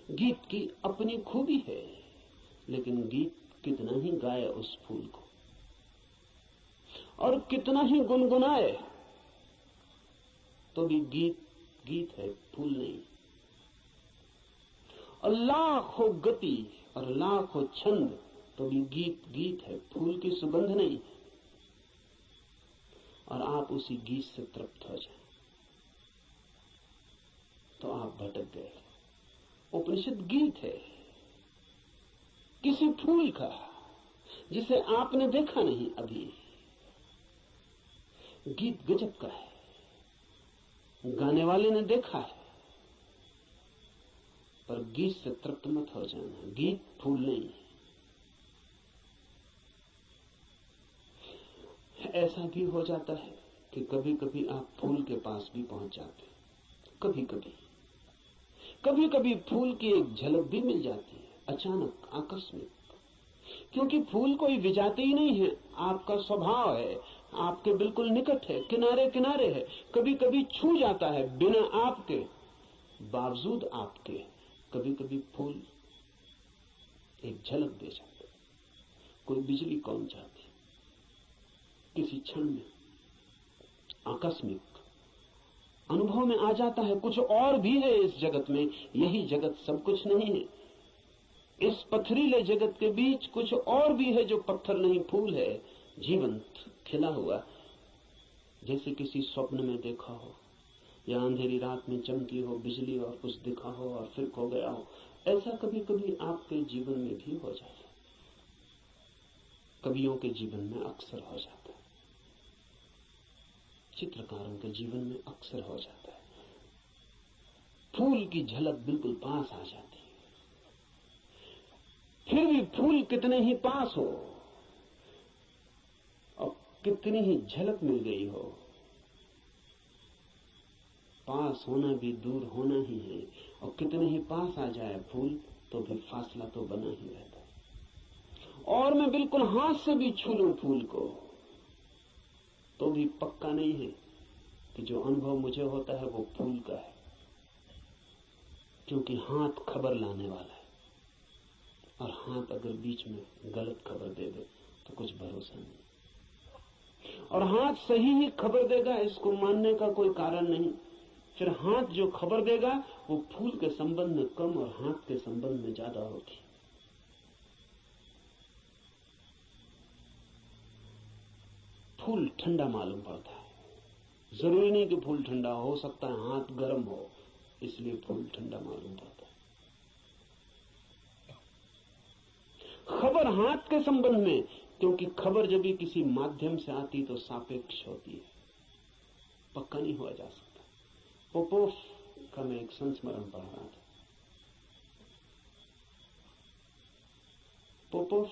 है। गीत की अपनी खूबी है, लेकिन गीत कितना ही गाए उस फूल को और कितना ही गुनगुनाए, तो भी गीत गीत है, फूल नहीं। और लाख हो गति और लाख हो छंद, तो भी गीत गीत है, फूल की सुगंध नहीं। और आप उसी गीत से तृप्त हो जाएं तो आप भटक गए। उपनिषद गीत है किसी फूल का जिसे आपने देखा नहीं अभी। गीत गजब का है, गाने वाले ने देखा है, पर गीत से तृप्त मत हो जाना। गीत फूल नहीं है। ऐसा भी हो जाता है कि कभी कभी आप फूल के पास भी पहुंच जाते हैं। कभी कभी फूल की एक झलक भी मिल जाती है, अचानक, आकस्मिक। क्योंकि फूल कोई विजाती ही नहीं है, आपका स्वभाव है, आपके बिल्कुल निकट है, किनारे किनारे है। कभी कभी छू जाता है बिना आपके, बावजूद आपके। कभी कभी फूल एक झलक दे जाता है। कोई बिजली कौन जाती, किसी क्षण में आकस्मिक अनुभव में आ जाता है। कुछ और भी है इस जगत में, यही जगत सब कुछ नहीं है। इस पथरीले जगत के बीच कुछ और भी है जो पत्थर नहीं, फूल है, जीवंत खिला हुआ, जैसे किसी स्वप्न में देखा हो या अंधेरी रात में चमकी हो बिजली और कुछ दिखा हो और फिर खो गया हो। ऐसा कभी कभी आपके जीवन में भी हो जाता है, कवियों के जीवन में अक्सर हो जाता है, चित्रकारों के जीवन में अक्सर हो जाता है। फूल की झलक बिल्कुल पास आ जाती है। फिर भी फूल कितने ही पास हो और कितनी ही झलक मिल गई हो, पास होना भी दूर होना ही है। और कितने ही पास आ जाए फूल, तो भी फासला तो बना ही रहता है। और मैं बिल्कुल हाथ से भी छू लूं फूल को, तो भी पक्का नहीं है कि जो अनुभव मुझे होता है वो फूल का है, क्योंकि हाथ खबर लाने वाला है। और हाथ अगर बीच में गलत खबर दे दे तो कुछ भरोसा नहीं। और हाथ सही ही खबर देगा, इसको मानने का कोई कारण नहीं। फिर हाथ जो खबर देगा वो फूल के संबंध में कम और हाथ के संबंध में ज्यादा होती। फूल ठंडा मालूम पड़ता है, जरूरी नहीं कि फूल ठंडा हो सकता है हाथ गर्म हो, इसलिए फूल ठंडा मालूम पड़ता है। खबर हाथ के संबंध में, क्योंकि खबर जब भी किसी माध्यम से आती तो सापेक्ष होती है, पक्का नहीं हुआ जा सकता। पोपोफ का मैं एक संस्मरण पढ़ रहा था। पोपोफ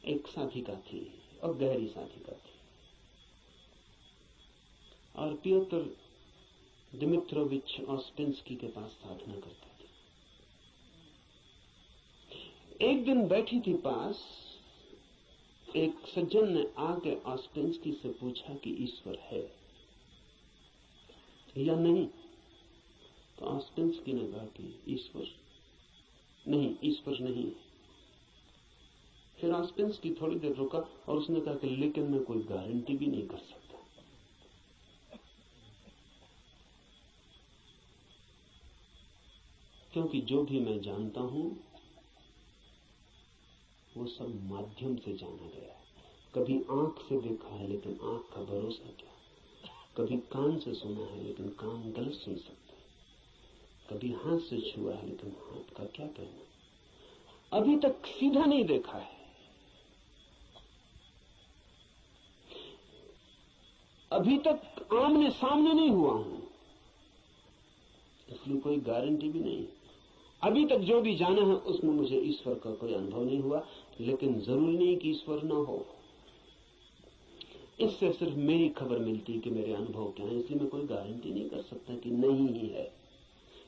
एक साधिका थी और गहरी साधिका थी, और पियोत्र दिमित्रोविच ऑस्पेंस्की के पास साधना करता था। एक दिन बैठी थी पास, एक सज्जन ने आके ऑस्पेंस्की से पूछा कि ईश्वर है या नहीं। तो ऑस्पेंस्की ने कहा कि ईश्वर नहीं। फिर ऑस्पेंस्की थोड़ी देर रुका और उसने कहा कि लेकिन मैं कोई गारंटी भी नहीं कर सकता। क्योंकि जो भी मैं जानता हूं वो सब माध्यम से जाना गया है। कभी आंख से देखा है, लेकिन आंख का भरोसा क्या। कभी कान से सुना है, लेकिन कान गलत सुन सकता है। कभी हाथ से छुआ है, लेकिन हाथ का क्या कहना। अभी तक सीधा नहीं देखा है, अभी तक आमने सामने नहीं हुआ हूं, इसलिए कोई गारंटी भी नहीं। अभी तक जो भी जाना है उसमें मुझे ईश्वर का कोई अनुभव नहीं हुआ, लेकिन जरूरी नहीं कि ईश्वर ना हो। इससे सिर्फ मेरी खबर मिलती है कि मेरे अनुभव क्या है, इसलिए मैं कोई गारंटी नहीं कर सकता कि नहीं ही है।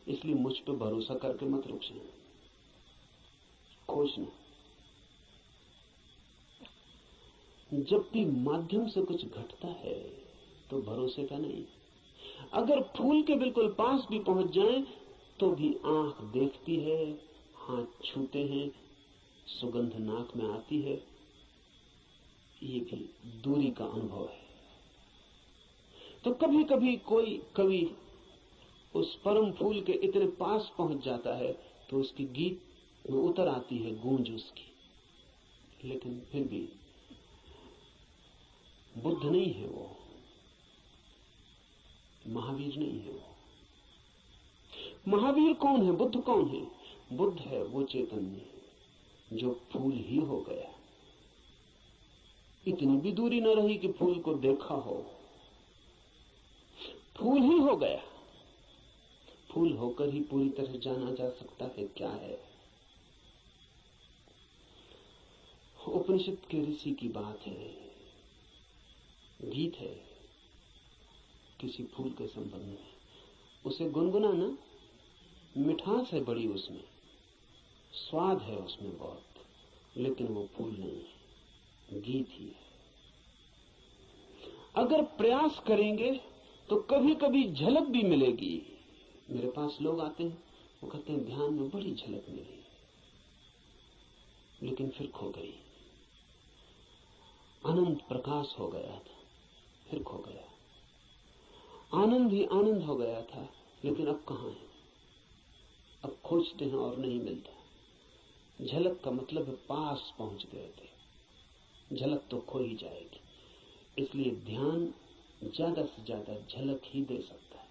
इसलिए मुझ पर भरोसा करके मत रुक जाना, खोजना। जब भी माध्यम से कुछ घटता है तो भरोसे का नहीं। अगर फूल के बिल्कुल पास भी पहुंच जाएं तो भी आंख देखती है, हाथ छूते हैं, सुगंध नाक में आती है, ये भी दूरी का अनुभव है। तो कभी कभी कोई कवि उस परम फूल के इतने पास पहुंच जाता है तो उसकी गीत में उतर आती है गूंज उसकी, लेकिन फिर भी बुद्ध नहीं है वो, महावीर नहीं है वो। महावीर कौन है, बुद्ध कौन है? बुद्ध है वो चैतन्य जो फूल ही हो गया। इतनी भी दूरी न रही कि फूल को देखा हो, फूल ही हो गया। फूल होकर ही पूरी तरह जाना जा सकता है क्या है। उपनिषद के ऋषि की बात है, गीत है किसी फूल के संबंध में, उसे गुनगुनाना, मिठास है बड़ी उसमें, स्वाद है उसमें बहुत, लेकिन वो फूल नहीं है, गीत ही है। अगर प्रयास करेंगे तो कभी कभी झलक भी मिलेगी। मेरे पास लोग आते हैं, वो कहते हैं ध्यान में बड़ी झलक मिली, लेकिन फिर खो गई। अनंत प्रकाश हो गया था, फिर खो गया। आनंद ही आनंद हो गया था, लेकिन अब कहां है? अब खोजते हैं और नहीं मिलता। झलक का मतलब है पास पहुंच गए थे, झलक तो खो ही जाएगी। इसलिए ध्यान ज्यादा से ज्यादा झलक ही दे सकता है।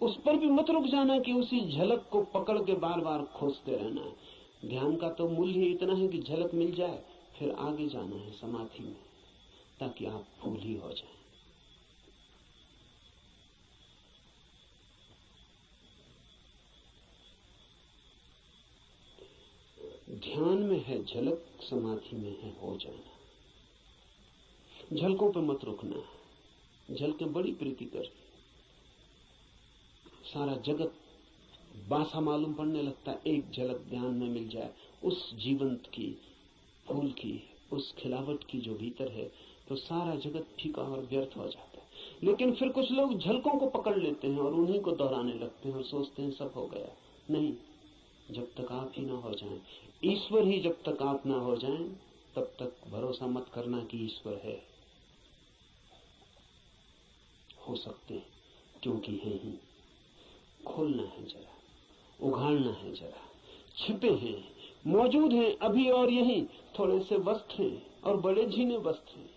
उस पर भी मत रुक जाना कि उसी झलक को पकड़ के बार बार खोजते रहना है। ध्यान का तो मूल्य ही इतना है कि झलक मिल जाए, फिर आगे जाना है समाधि में, ताकि आप फूल ही हो जाएं। ध्यान में है झलक, समाधि में है हो जाना। झलकों पे मत रुकना। झलकें बड़ी प्रीतिकर, सारा जगत बासा मालूम पड़ने लगता है। एक झलक ध्यान में मिल जाए उस जीवंत की, फूल की, उस खिलावट की जो भीतर है, तो सारा जगत फीका और व्यर्थ हो जाता है। लेकिन फिर कुछ लोग झलकों को पकड़ लेते हैं और उन्हीं को दोहराने लगते हैं और सोचते हैं सब हो गया। नहीं, जब तक आप ही ना हो जाएं, ईश्वर ही जब तक आप ना हो जाएं, तब तक भरोसा मत करना कि ईश्वर है। हो सकते हैं, क्योंकि है ही। खोलना है जरा, उघाड़ना है जरा। छिपे हैं, मौजूद हैं अभी और यहीं। थोड़े से वस्त्र हैं और बड़े झीने वस्त्र हैं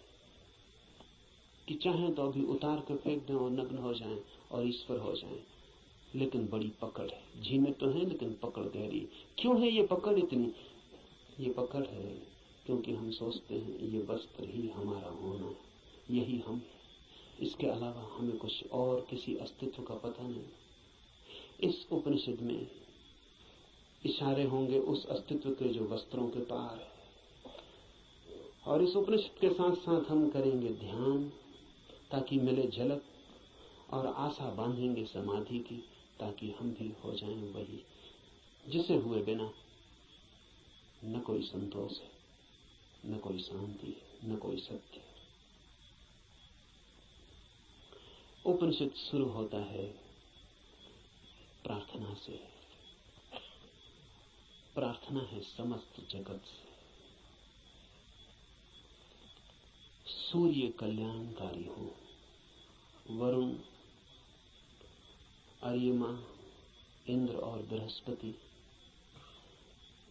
कि चाहें तो अभी उतार कर फेंक दें और नग्न हो जाएं और ईश्वर हो जाएं। लेकिन बड़ी पकड़ है। झीने तो हैं लेकिन पकड़ गहरी। क्यों है ये पकड़ इतनी? ये पकड़ है क्योंकि हम सोचते हैं ये वस्त्र ही हमारा होना है, यही हम है। इसके अलावा हमें कुछ और किसी अस्तित्व का पता नहीं। इस उपनिषद में इशारे होंगे उस अस्तित्व के जो वस्त्रों के पार है। और इस उपनिषद के साथ साथ हम करेंगे ध्यान ताकि मिले झलक, और आशा बांधेंगे समाधि की ताकि हम भी हो जाएं वही जिसे हुए बिना न कोई संतोष है, न कोई शांति है, न कोई सत्य है। उपनिषद शुरू होता है प्रार्थना से। प्रार्थना है समस्त जगत से। सूर्य कल्याणकारी हो, वरुण, अर्यमा, इंद्र और बृहस्पति,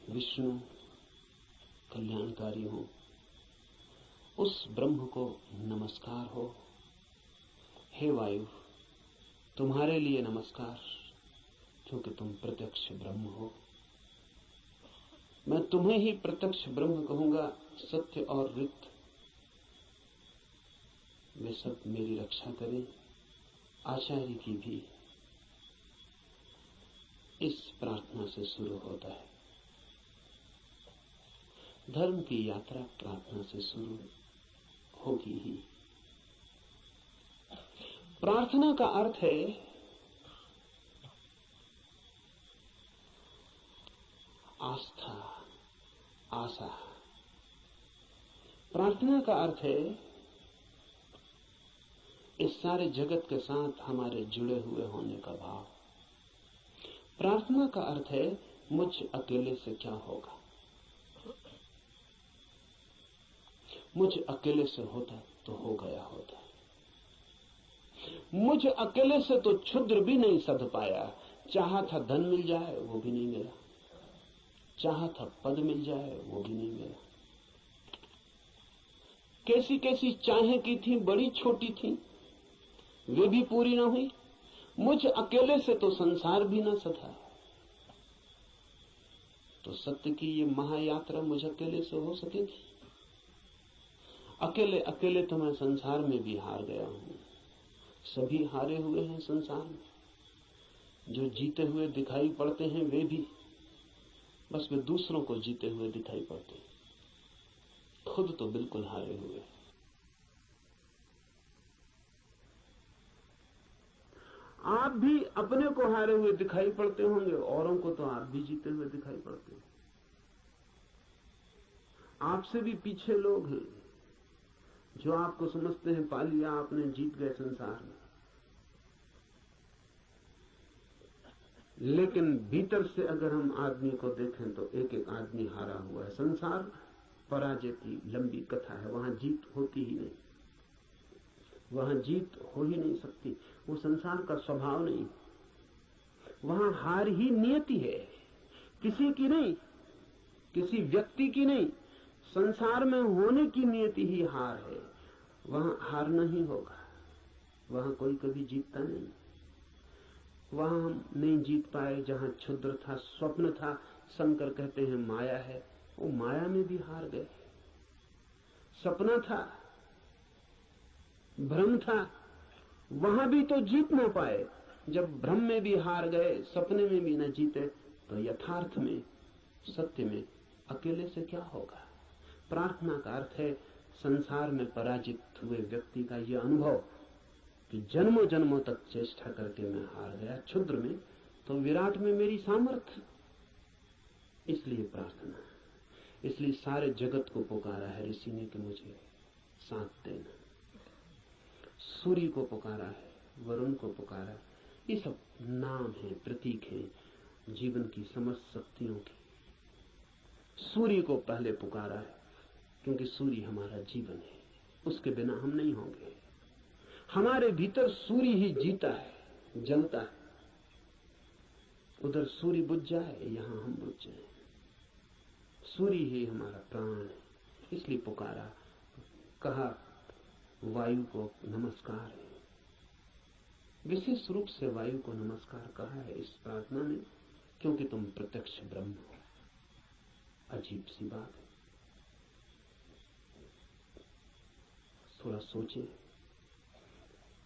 विष्णु कल्याणकारी हो, उस ब्रह्म को नमस्कार हो। हे वायु, तुम्हारे लिए नमस्कार, क्योंकि तुम प्रत्यक्ष ब्रह्म हो। मैं तुम्हें ही प्रत्यक्ष ब्रह्म कहूंगा। सत्य और ऋत वे सब मेरी रक्षा करें, आचार्य की भी। इस प्रार्थना से शुरू होता है। धर्म की यात्रा प्रार्थना से शुरू होगी ही। प्रार्थना का अर्थ है आस्था, आशा। प्रार्थना का अर्थ है इस सारे जगत के साथ हमारे जुड़े हुए होने का भाव। प्रार्थना का अर्थ है मुझ अकेले से क्या होगा, मुझ अकेले से होता तो हो गया होता, मुझ अकेले से तो क्षुद्र भी नहीं सध पाया। चाहा था धन मिल जाए वो भी नहीं मिला, चाहा था पद मिल जाए वो भी नहीं मिला। कैसी कैसी चाहें की थी, बड़ी छोटी थी, वे भी पूरी ना हुई। मुझ अकेले से तो संसार भी ना सधा। तो सत्य की ये महायात्रा मुझ अकेले से हो सकेगी? अकेले अकेले तो मैं संसार में भी हार गया हूं। सभी हारे हुए हैं संसार में। जो जीते हुए दिखाई पड़ते हैं वे भी, बस वे दूसरों को जीते हुए दिखाई पड़ते हैं, खुद तो बिल्कुल हारे हुए हैं। आप भी अपने को हारे हुए दिखाई पड़ते होंगे, औरों को तो आप भी जीते हुए दिखाई पड़ते हैं। आपसे भी पीछे लोग हैं जो आपको समझते हैं पा लिया आपने, जीत गए संसार में। लेकिन भीतर से अगर हम आदमी को देखें तो एक एक आदमी हारा हुआ है। संसार पराजय की लंबी कथा है, वहां जीत होती ही नहीं, वहां जीत हो ही नहीं सकती। वो संसार का स्वभाव नहीं, वहां हार ही नियति है, किसी की नहीं, किसी व्यक्ति की नहीं, संसार में होने की नियति ही हार है। वहां हारना ही होगा, वहां कोई कभी जीतता नहीं। वहां हम नहीं जीत पाए जहां क्षुद्र था, स्वप्न था, शंकर कहते हैं माया है, वो माया में भी हार गए। सपना था, भ्रम था, वहां भी तो जीत ना पाए। जब भ्रम में भी हार गए, सपने में भी न जीते, तो यथार्थ में, सत्य में अकेले से क्या होगा? प्रार्थना का अर्थ है संसार में पराजित हुए व्यक्ति का यह अनुभव कि जन्मों जन्मों तक चेष्टा करके मैं हार गया, क्षुद्र में तो विराट में मेरी सामर्थ्य। इसलिए प्रार्थना, इसलिए सारे जगत को पुकारा है ऋषि ने कि मुझे साथ देना। सूर्य को पुकारा है, वरुण को पुकारा, ये सब नाम है, प्रतीक है जीवन की समस्त शक्तियों की। सूर्य को पहले पुकारा है क्योंकि सूर्य हमारा जीवन है, उसके बिना हम नहीं होंगे। हमारे भीतर सूर्य ही जीता है, जलता है। उधर सूर्य बुझ जाए, यहां हम बुझ जाए। सूर्य ही हमारा प्राण है, इसलिए पुकारा। कहा वायु को नमस्कार है, विशेष रूप से वायु को नमस्कार कहा है इस प्रार्थना में, क्योंकि तुम प्रत्यक्ष ब्रह्म हो। अजीब सी बात है, थोड़ा सोचे,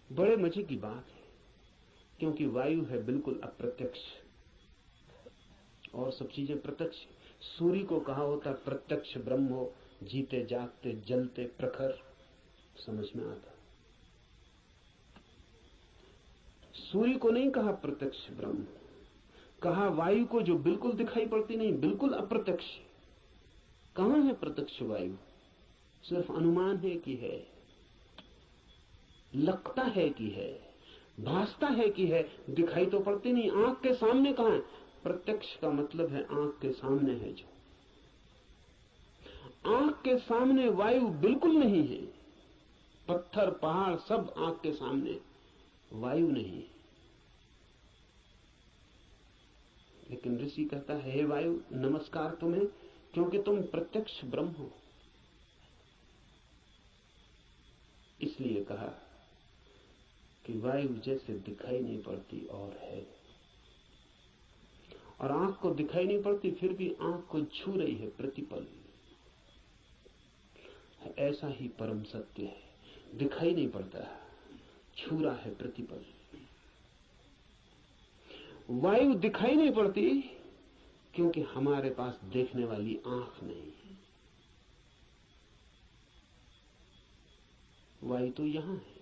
बड़े मजे की बात है, क्योंकि वायु है बिल्कुल अप्रत्यक्ष और सब चीजें प्रत्यक्ष। सूर्य को कहा होता प्रत्यक्ष ब्रह्म हो, जीते जागते जलते प्रखर, समझ में आता। सूर्य को नहीं कहा प्रत्यक्ष ब्रह्म, कहा वायु को जो बिल्कुल दिखाई पड़ती नहीं, बिल्कुल अप्रत्यक्ष। कहां है प्रत्यक्ष वायु? सिर्फ अनुमान है कि है, लगता है कि है, भासता है कि है, दिखाई तो पड़ती नहीं। आंख के सामने कहां है? प्रत्यक्ष का मतलब है आंख के सामने है। जो आंख के सामने वायु बिल्कुल नहीं है, पत्थर पहाड़ सब आंख के सामने, वायु नहीं। लेकिन ऋषि कहता है हे वायु नमस्कार तुम्हें, क्योंकि तुम प्रत्यक्ष ब्रह्म हो। इसलिए कहा कि वायु जैसे दिखाई नहीं पड़ती और है, और आंख को दिखाई नहीं पड़ती फिर भी आंख को छू रही है प्रतिपल। ऐसा ही परम सत्य है, दिखाई नहीं पड़ता, छू रहा है प्रतिपल। वायु दिखाई नहीं पड़ती क्योंकि हमारे पास देखने वाली आंख नहीं है। वायु तो यहां है,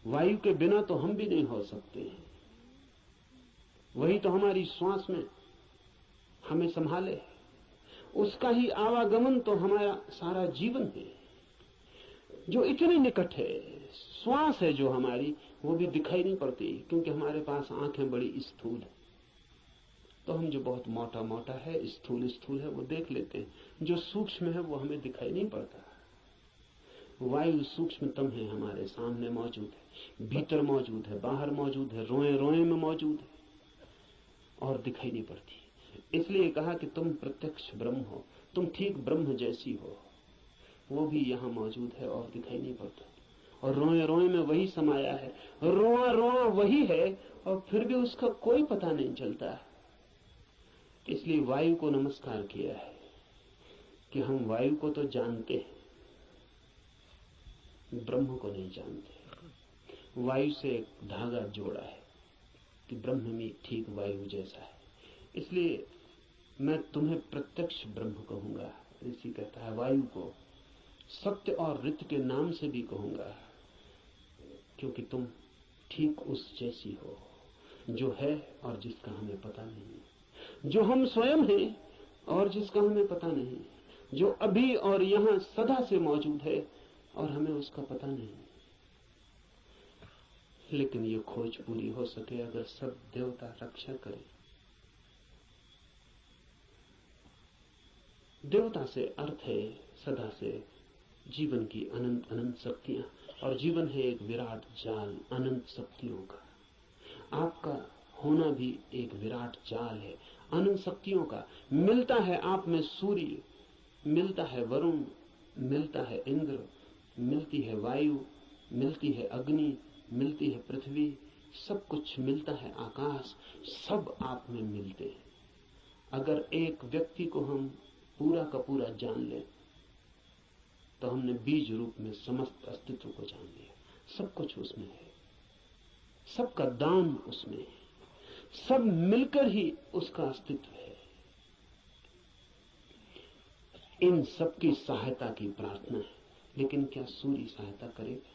वायु के बिना तो हम भी नहीं हो सकते। वही तो हमारी श्वास में हमें संभाले, उसका ही आवागमन तो हमारा सारा जीवन है, जो इतने निकट है। श्वास है जो हमारी, वो भी दिखाई नहीं पड़ती, क्योंकि हमारे पास आंखें बड़ी स्थूल है। तो हम जो बहुत मोटा मोटा है, स्थूल स्थूल है, वो देख लेते हैं। जो सूक्ष्म है वो हमें दिखाई नहीं पड़ता। वायु सूक्ष्मतम है, हमारे सामने मौजूद है, भीतर मौजूद है, बाहर मौजूद है, रोए रोए में मौजूद है, और दिखाई नहीं पड़ती। इसलिए कहा कि तुम प्रत्यक्ष ब्रह्म हो, तुम ठीक ब्रह्म जैसी हो। वो भी यहाँ मौजूद है और दिखाई नहीं पड़ता, और रोए रोए में वही समाया है, रोआ रोआ वही है, और फिर भी उसका कोई पता नहीं चलता। इसलिए वायु को नमस्कार किया है कि हम वायु को तो जानते हैं, ब्रह्म को नहीं जानते। वायु से एक धागा जोड़ा है कि ब्रह्म भी ठीक वायु जैसा है। इसलिए मैं तुम्हें प्रत्यक्ष ब्रह्म कहूंगा। ऋषि कहता है वायु को सत्य और ऋत के नाम से भी कहूंगा, क्योंकि तुम ठीक उस जैसी हो जो है और जिसका हमें पता नहीं, जो हम स्वयं हैं और जिसका हमें पता नहीं, जो अभी और यहां सदा से मौजूद है और हमें उसका पता नहीं। लेकिन ये खोज पूरी हो सके अगर सब देवता रक्षा करें। देवता से अर्थ है सदा से जीवन की अनंत अनंत शक्तियां, और जीवन है एक विराट जाल अनंत शक्तियों का। आपका होना भी एक विराट जाल है अनंत शक्तियों का। मिलता है आप में सूर्य, मिलता है वरुण, मिलता है इंद्र, मिलती है वायु, मिलती है अग्नि, मिलती है पृथ्वी, सब कुछ मिलता है आकाश, सब आप में मिलते हैं। अगर एक व्यक्ति को हम पूरा का पूरा जान ले तो हमने बीज रूप में समस्त अस्तित्व को जान लिया। सब कुछ उसमें है, सबका दान उसमें है, सब मिलकर ही उसका अस्तित्व है। इन सबकी सहायता की प्रार्थना है, लेकिन क्या सूर्य सहायता करेगा?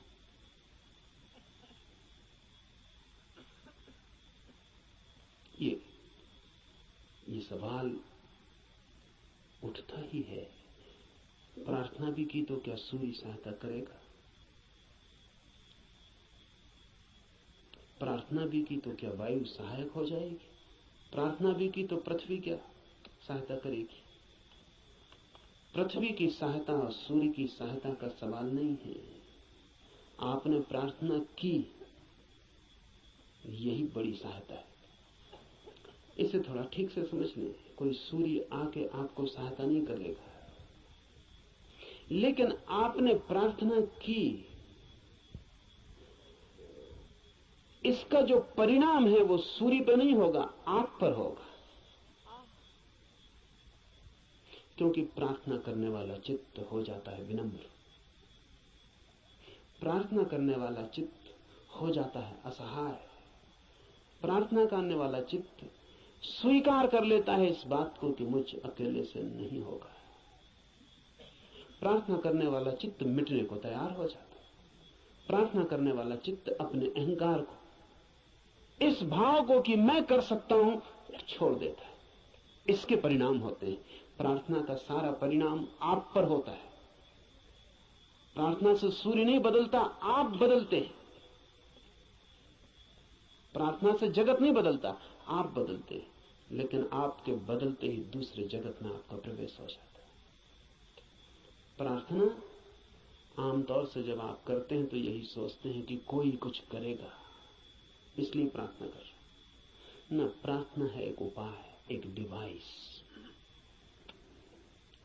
ये सवाल उठता ही है। प्रार्थना भी की तो क्या सूर्य सहायता करेगा? प्रार्थना भी की तो क्या वायु सहायक हो जाएगी? प्रार्थना भी की तो पृथ्वी क्या सहायता करेगी? पृथ्वी की सहायता और सूर्य की सहायता का सवाल नहीं है। आपने प्रार्थना की, यही बड़ी सहायता है। इसे थोड़ा ठीक से समझ लें। कोई सूर्य आके आपको सहायता नहीं करेगा, लेकिन आपने प्रार्थना की, इसका जो परिणाम है वो सूर्य पर नहीं होगा, आप पर होगा। क्योंकि प्रार्थना करने वाला चित्त हो जाता है विनम्र, प्रार्थना करने वाला चित्त हो जाता है असहाय, प्रार्थना करने वाला चित्त स्वीकार कर लेता है इस बात को कि मुझ अकेले से नहीं होगा। प्रार्थना करने वाला चित्त मिटने को तैयार हो जाता है। प्रार्थना करने वाला चित्त अपने अहंकार को, इस भाव को कि मैं कर सकता हूं, छोड़ देता है। इसके परिणाम होते हैं। प्रार्थना का सारा परिणाम आप पर होता है। प्रार्थना से सूर्य नहीं बदलता, आप बदलते हैं। प्रार्थना से जगत नहीं बदलता, आप बदलते हैं। लेकिन आपके बदलते ही दूसरे जगत में आपका प्रवेश हो जाता है। प्रार्थना आमतौर से जब आप करते हैं तो यही सोचते हैं कि कोई कुछ करेगा, इसलिए प्रार्थना कर रहे। न, प्रार्थना है एक उपाय, एक डिवाइस।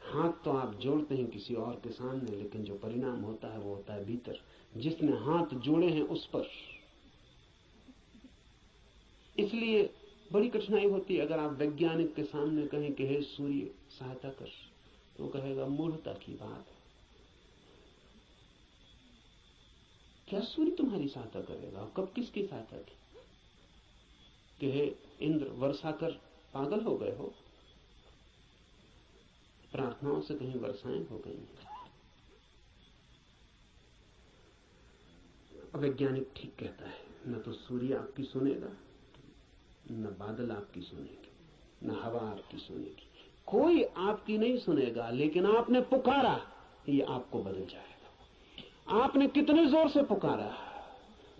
हाथ तो आप जोड़ते हैं किसी और के सामने, लेकिन जो परिणाम होता है वो होता है भीतर, जिसने हाथ जोड़े हैं उस पर। इसलिए बड़ी कठिनाई होती है अगर आप वैज्ञानिक के सामने कहें कि हे सूर्य सहायता कर, तो कहेगा मूढ़ता की बात है। क्या सूर्य तुम्हारी सहायता करेगा? कब किसकी सहायता की? कि हे इंद्र वर्षा कर, पागल हो गए हो? प्रार्थनाओं से कहीं वर्षाएं हो गई हैं। वैज्ञानिक ठीक कहता है, न तो सूर्य आपकी सुनेगा, न बादल आपकी सुनेगी, न हवा आपकी सुनेगी, कोई आपकी नहीं सुनेगा। लेकिन आपने पुकारा, ये आपको बदल जाएगा। आपने कितने जोर से पुकारा,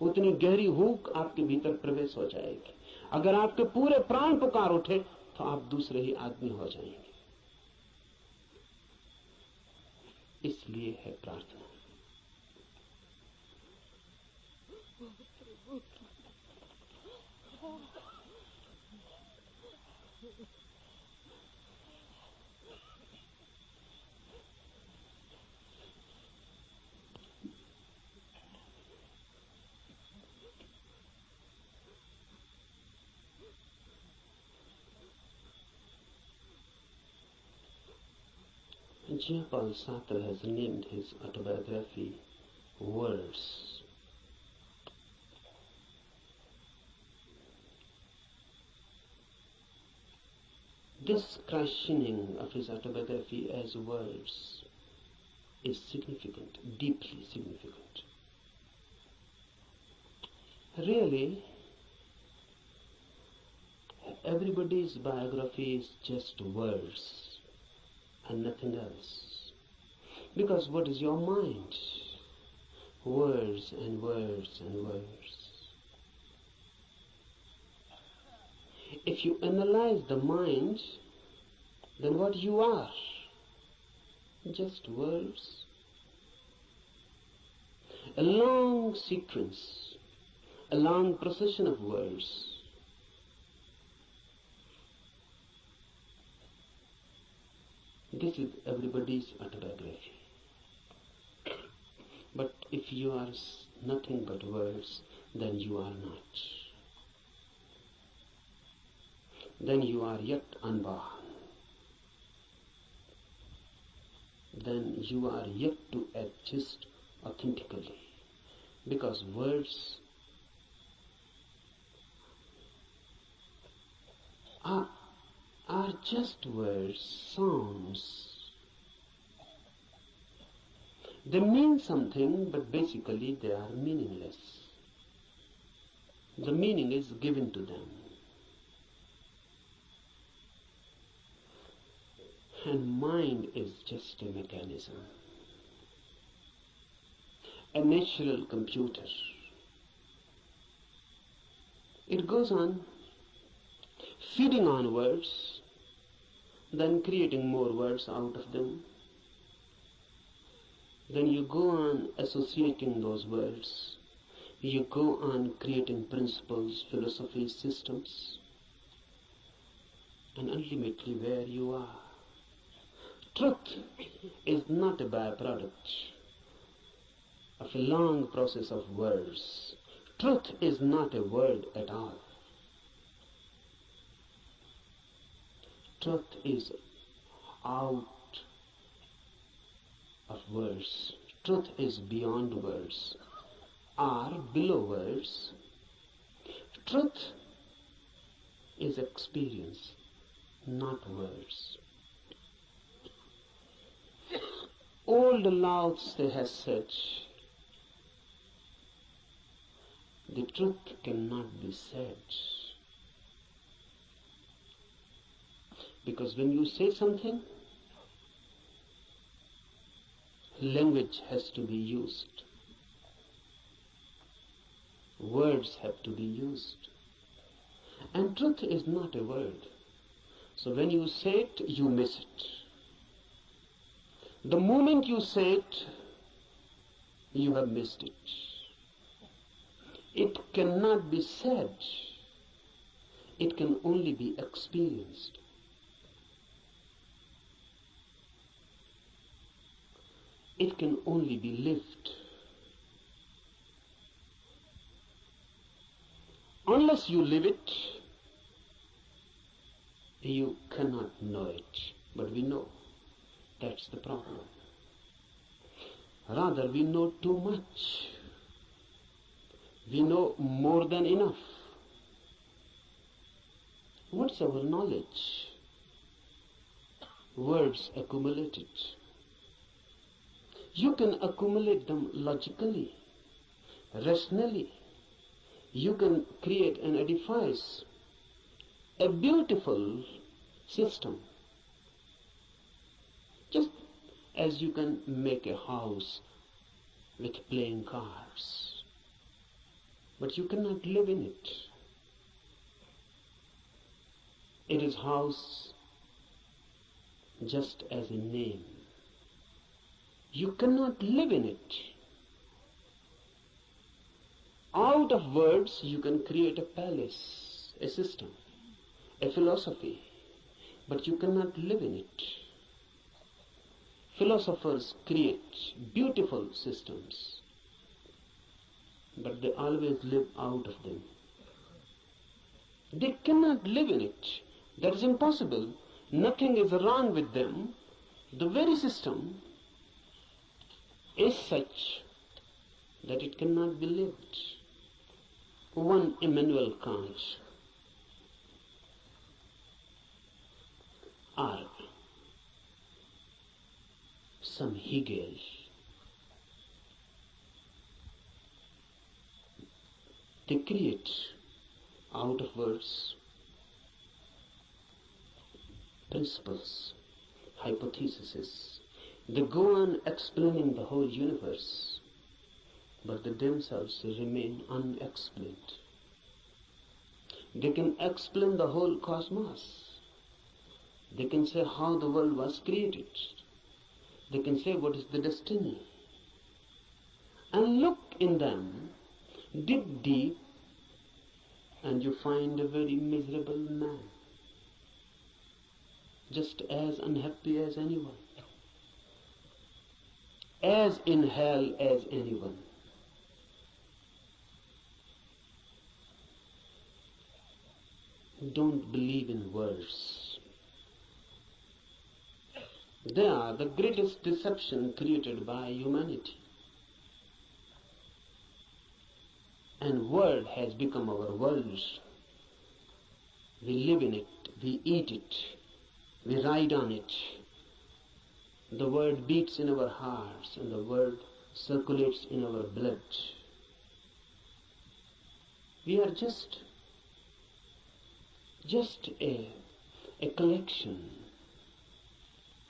उतनी गहरी हुक आपके भीतर प्रवेश हो जाएगी। अगर आपके पूरे प्राण पुकार उठे तो आप दूसरे ही आदमी हो जाएंगे। इसलिए है प्रार्थना। Jean-Paul Sartre has named his autobiography Words. This christening of his autobiography as Words is significant, deeply significant. Really, everybody's biography is just words and nothing else. Because what is your mind? Words and words and words. If you analyze the mind, then what you are? Just words. A long sequence, a long procession of words. This is everybody's autobiography. But if you are nothing but words, then you are not. Then you are yet unborn. Then you are yet to exist authentically. Because words are just words, sounds. They mean something, but basically they are meaningless. The meaning is given to them. And mind is just a mechanism, a natural computer. It goes on feeding on words, then creating more words out of them. Then you go on associating those words. You go on creating principles, philosophies, systems. And ultimately where you are. Truth is not a byproduct of a long process of words. Truth is not a word at all. Truth is out of words. Truth is beyond words or below words. Truth is experience, not words. Old Lao Tse has said, the truth cannot be said. Because when you say something, language has to be used. Words have to be used. And truth is not a word. So when you say it, you miss it. The moment you say it, you have missed it. It cannot be said. It can only be experienced. It can only be lived. Unless you live it, you cannot know it. But we know. That's the problem. Rather, we know too much. We know more than enough. What's our knowledge? Words accumulated. You can accumulate them logically, rationally. You can create and edifice a beautiful system. Just as you can make a house with playing cards. but you cannot live in it. It is house just as a name. You cannot live in it. Out of words you can create a palace, a system, a philosophy, but you cannot live in it. Philosophers create beautiful systems, but they always live out of them. They cannot live in it. That is impossible. Nothing is wrong with them. The very system is such that it cannot be lived. One Immanuel Kant, or some Hegel, they create out of words principles, hypotheses. They go on explaining the whole universe, but they themselves remain unexplained. They can explain the whole cosmos. They can say how the world was created. They can say what is the destiny. And look in them, dig deep, and you find a very miserable man, just as unhappy as anyone, as in hell as anyone. Don't believe in words. They are the greatest deception created by humanity. And word has become our world. We live in it, we eat it, we ride on it. The word beats in our hearts and the word circulates in our blood. We are just a collection,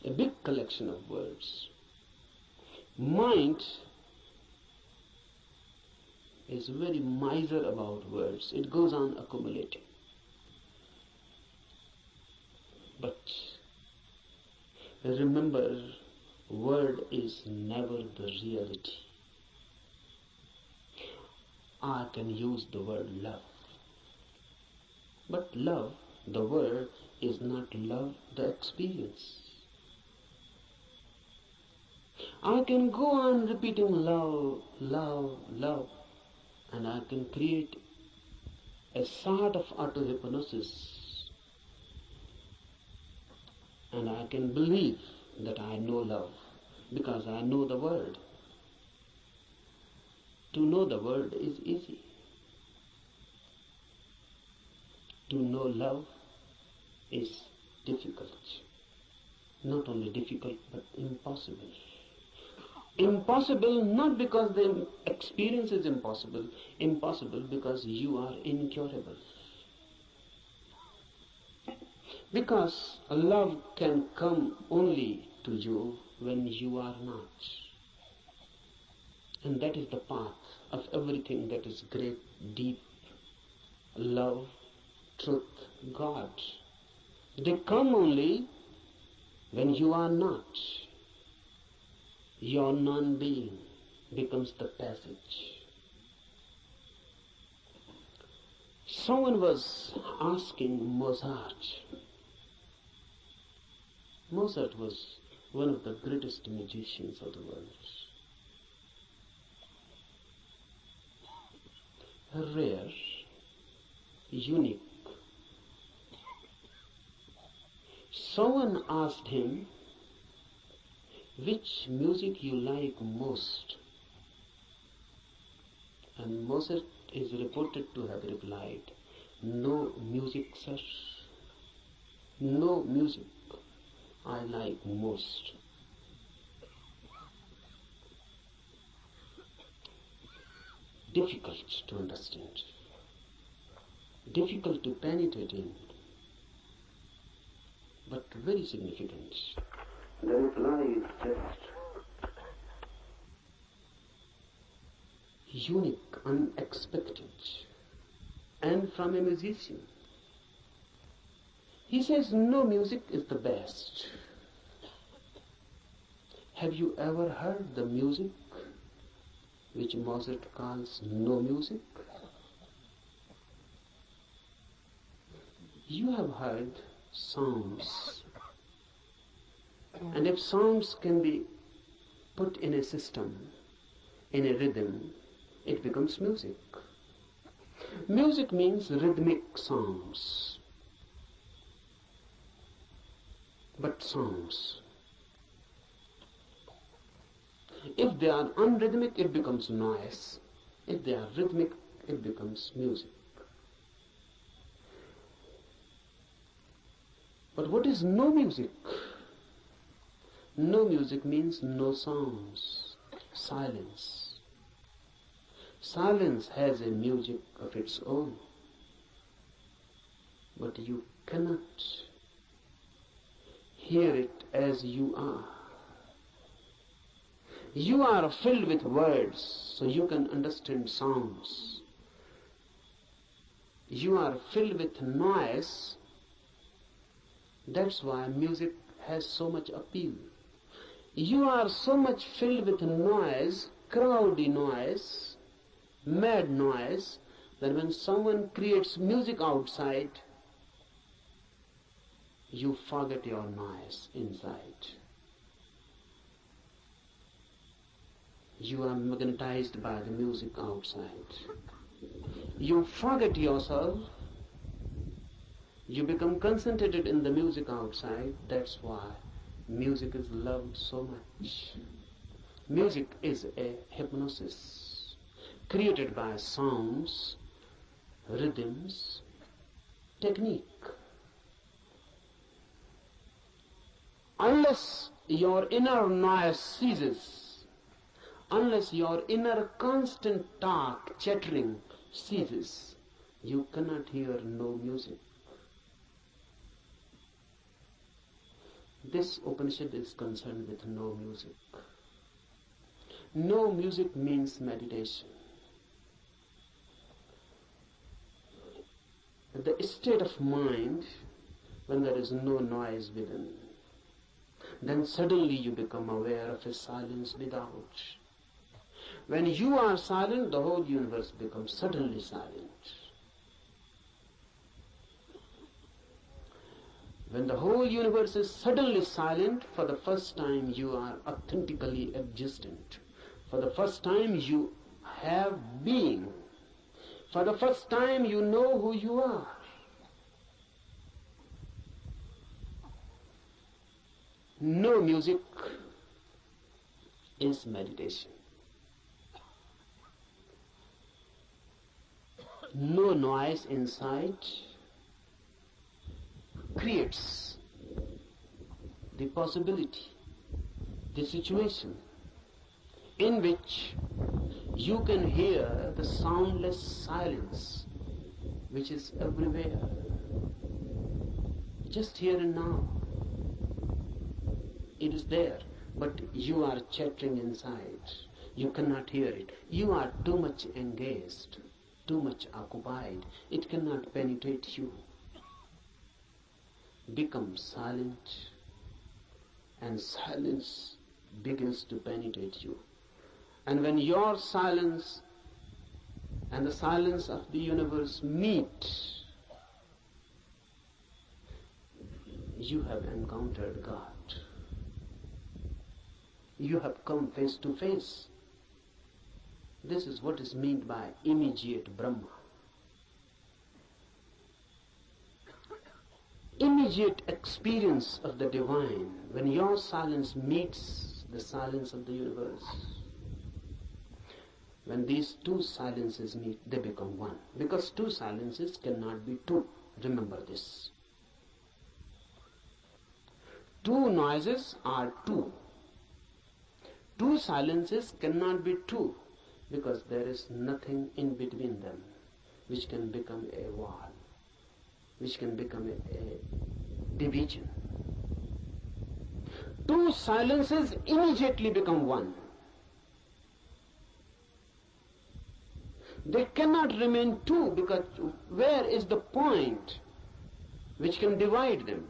a big collection of words. Mind is very miser about words. It goes on accumulating. But remember, word is never the reality. I can use the word love. But love, the word, is not love, the experience. I can go on repeating love, love, love, and I can create a sort of auto-hypnosis, and I can believe that I know love because I know the word. To know the word is easy. To know love is difficult. Not only difficult, but impossible. Impossible not because the experience is impossible. Impossible because you are incurable. Because love can come only to you when you are not. And that is the path of everything that is great, deep. Love, truth, God. They come only when you are not. Your non-being becomes the passage. Someone was asking Mozart. Mozart was one of the greatest musicians of the world. Rare, unique. Someone asked him, which music you like most? And Mozart is reported to have replied, no music, sir. No music I like most. Difficult to understand, difficult to penetrate in, but very significant. The reply is just, unique, unexpected, and from a musician. He says no music is the best. Have you ever heard the music which Mozart calls no music? You have heard sounds, and if sounds can be put in a system, in a rhythm, it becomes music. Music means rhythmic sounds, but sounds. If they are unrhythmic, it becomes noise. If they are rhythmic, it becomes music. But what is no music? No music means no sounds, silence. Silence has a music of its own, but you cannot hear it as you are. You are filled with words, so you can understand sounds. You are filled with noise, that's why music has so much appeal. You are so much filled with noise, crowdy noise, mad noise, that when someone creates music outside, you forget your noise inside. You are magnetized by the music outside. You forget yourself. You become concentrated in the music outside. That's why music is loved so much. Music is a hypnosis created by sounds, rhythms, technique. Unless your inner noise ceases, unless your inner constant talk, chattering ceases, you cannot hear no music. This Upanishad is concerned with no music. No music means meditation. The state of mind when there is no noise within, then suddenly you become aware of a silence without. When you are silent, the whole universe becomes suddenly silent. When the whole universe is suddenly silent, for the first time you are authentically existent. For the first time you have being. For the first time you know who you are. No music is meditation. No noise inside creates the possibility, the situation in which you can hear the soundless silence which is everywhere, just here and now. It is there, but you are chattering inside. You cannot hear it. You are too much engaged, too much occupied. It cannot penetrate you. Become silent, and silence begins to penetrate you. And when your silence and the silence of the universe meet, you have encountered God. You have come face to face. This is what is meant by immediate Brahma. Immediate experience of the divine, when your silence meets the silence of the universe. When these two silences meet, they become one. Because two silences cannot be two. Remember this. Two noises are two. Two silences cannot be two, because there is nothing in between them which can become a wall, which can become a division. Two silences immediately become one. They cannot remain two, because where is the point which can divide them?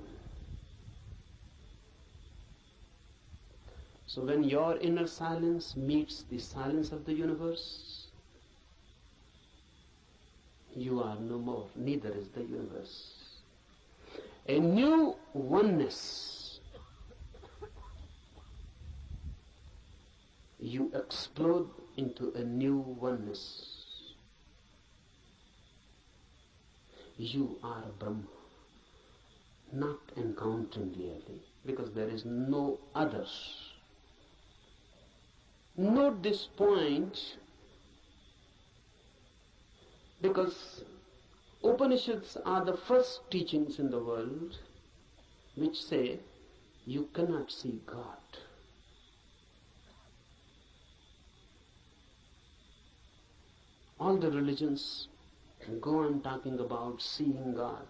So when your inner silence meets the silence of the universe, you are no more, neither is the universe. A new oneness. You explode into a new oneness. You are Brahma, not encountering reality, because there is no other. Note this point, because Upanishads are the first teachings in the world which say you cannot see God. All the religions go on talking about seeing God.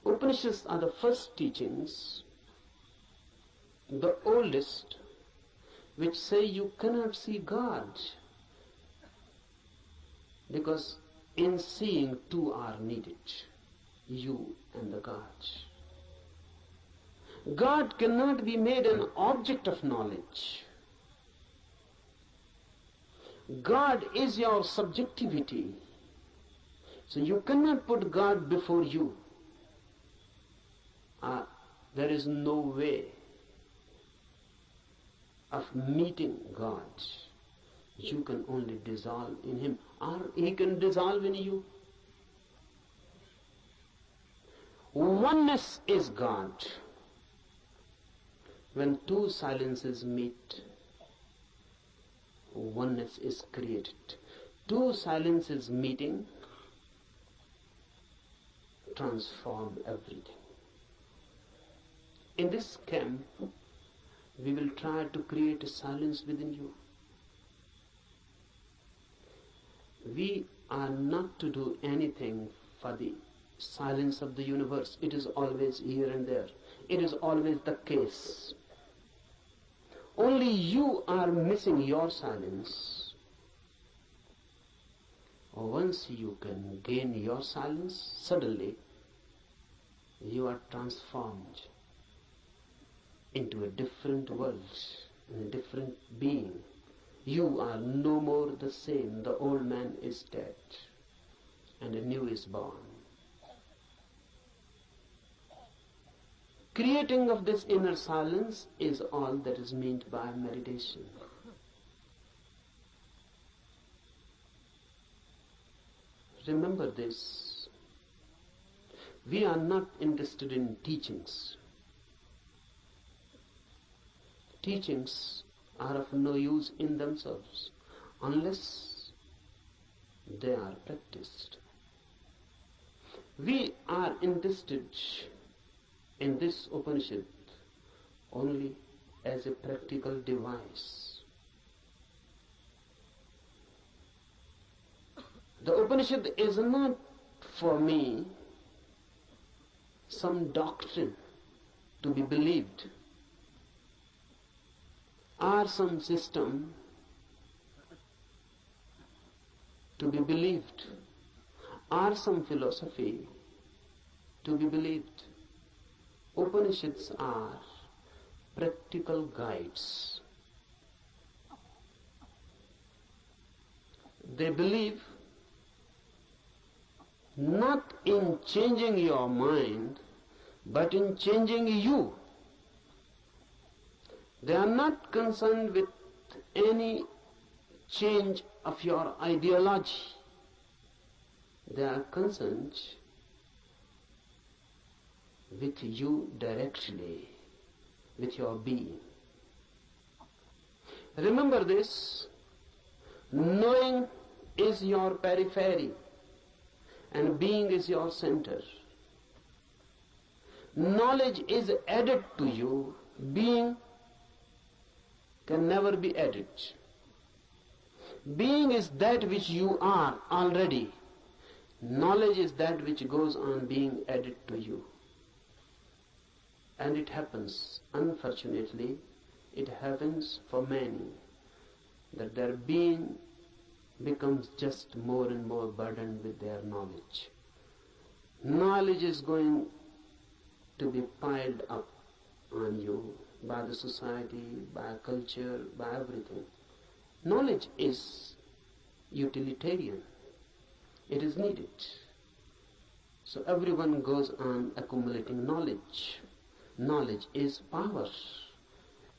Upanishads are the first teachings, the oldest, which say you cannot see God, because in seeing two are needed, you and the God. God cannot be made an object of knowledge. God is your subjectivity. So you cannot put God before you. There is no way of meeting God. You can only dissolve in Him, or He can dissolve in you. Oneness is God. When two silences meet, oneness is created. Two silences meeting transform everything. In this camp, we will try to create a silence within you. We are not to do anything for the silence of the universe. It is always here and there. It is always the case. Only you are missing your silence. Once you can gain your silence, suddenly you are transformed into a different world, in a different being. You are no more the same. The old man is dead and a new is born. Creating of this inner silence is all that is meant by meditation. Remember this. We are not interested in teachings. Teachings are of no use in themselves unless they are practiced. We are interested in this Upanishad only as a practical device. The Upanishad is not for me some doctrine to be believed, or some system to be believed, or some philosophy to be believed. Upanishads are practical guides. They believe not in changing your mind, but in changing you. They are not concerned with any change of your ideology. They are concerned with you directly, with your being. Remember this, knowing is your periphery and being is your center. Knowledge is added to you, being can never be added. Being is that which you are already. Knowledge is that which goes on being added to you. And it happens, unfortunately, it happens for many, that their being becomes just more and more burdened with their knowledge. Knowledge is going to be piled up on you by the society, by culture, by everything. Knowledge is utilitarian. It is needed. So everyone goes on accumulating knowledge. Knowledge is power.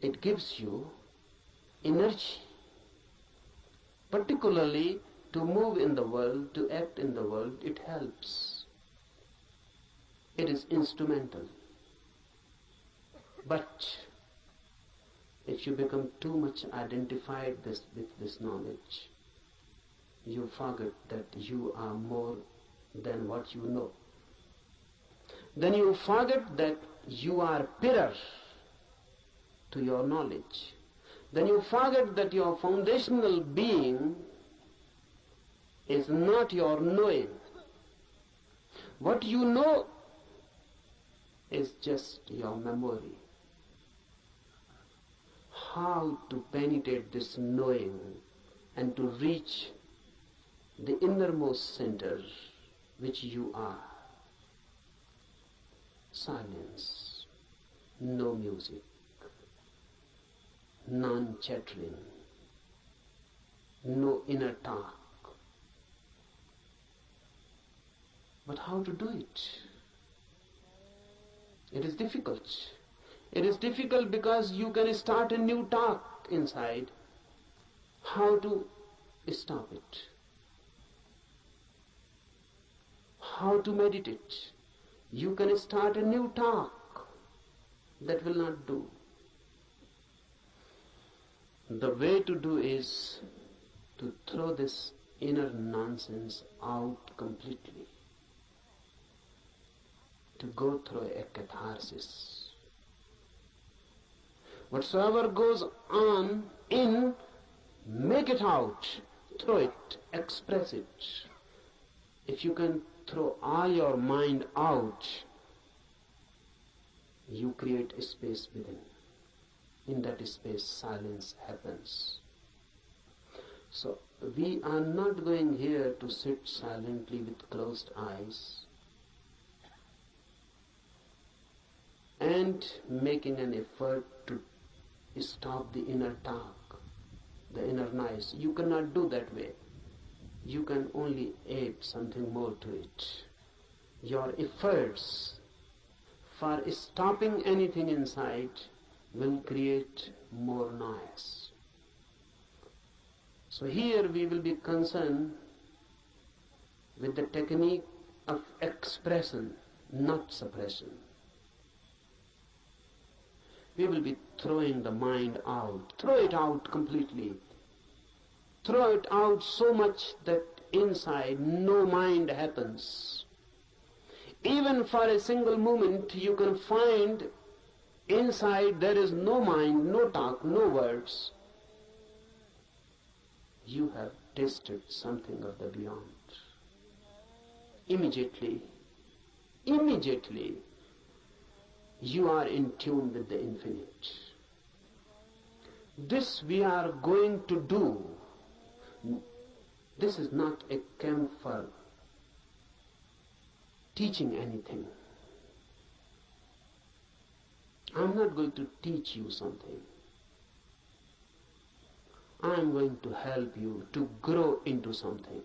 It gives you energy, particularly to move in the world, to act in the world. It helps. It is instrumental. But if you become too much identified with this knowledge, you forget that you are more than what you know. Then you forget that you are pillars to your knowledge. Then you forget that your foundational being is not your knowing. What you know is just your memory. How to penetrate this knowing and to reach the innermost center which you are. Silence, no music, non-chattering, no inner talk. But how to do it? It is difficult. It is difficult because you can start a new talk inside. How to stop it? How to meditate? You can start a new talk that will not do. The way to do is to throw this inner nonsense out completely, to go through a catharsis. Whatsoever goes on in, make it out, throw it, express it. If you can throw all your mind out, you create a space within. In that space, silence happens. So we are not going here to sit silently with closed eyes and making an effort to stop the inner talk, the inner noise. You cannot do that way. You can only add something more to it. Your efforts for stopping anything inside will create more noise. So here we will be concerned with the technique of expression, not suppression. We will be throwing the mind out. Throw it out completely. Throw it out so much that inside no mind happens. Even for a single moment you can find inside there is no mind, no talk, no words. You have tasted something of the beyond. Immediately, you are in tune with the infinite. This we are going to do. This is not a camp for teaching anything. I'm not going to teach you something. I'm going to help you to grow into something,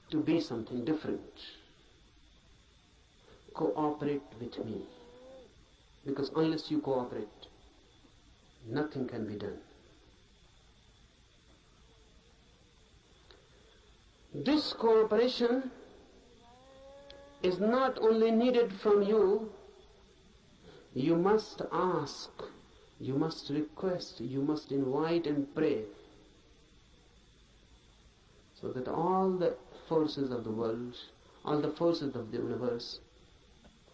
to be something different. Cooperate with me, because unless you cooperate, nothing can be done. This cooperation is not only needed from you, you must ask, you must request, you must invite and pray, so that all the forces of the world, all the forces of the universe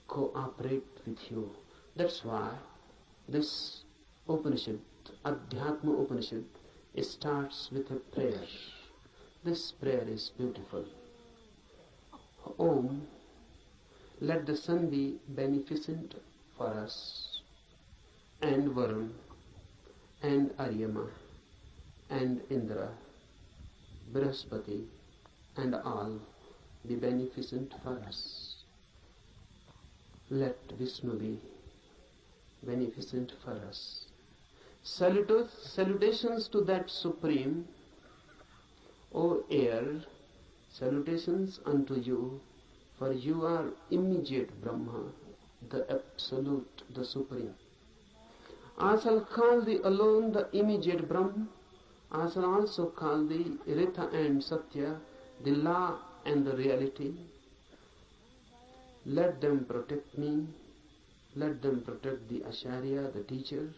cooperate with you. That's why this Upanishad, Adhyatma Upanishad, starts with a prayer. This prayer is beautiful. Om, let the sun be beneficent for us, and Varun, and Aryama, and Indra, Brihaspati and all be beneficent for us. Let Vishnu be beneficent for us. Salutations to that Supreme, O air, salutations unto you, for you are immediate Brahma, the Absolute, the Supreme. I shall call thee alone the immediate Brahma. I shall also call thee Ritha and Satya, the law and the reality. Let them protect me. Let them protect the Acharya, the teacher.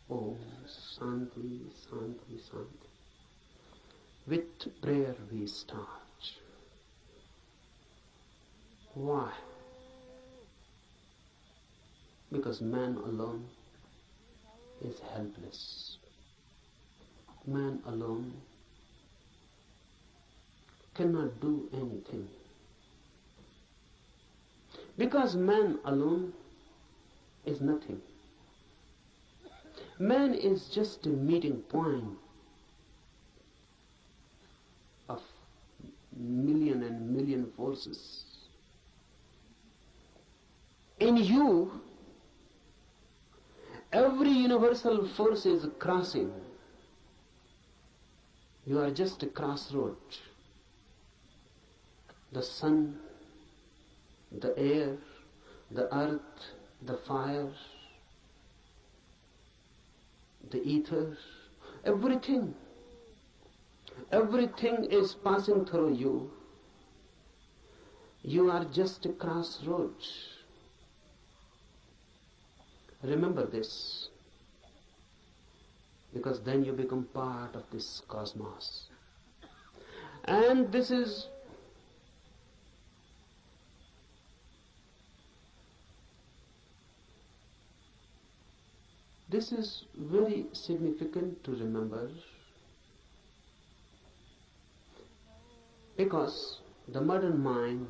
Om Shanti, Shanti, Shanti. With prayer we start. Why? Because man alone is helpless. Man alone cannot do anything. Because man alone is nothing. Man is just a meeting point of million and million forces. In you, every universal force is crossing. You are just a crossroad. The sun, the air, the earth, the fire, the ether, everything is passing through you. You are just a crossroads. Remember this, because then you become part of this cosmos. And this is very significant to remember, because the modern mind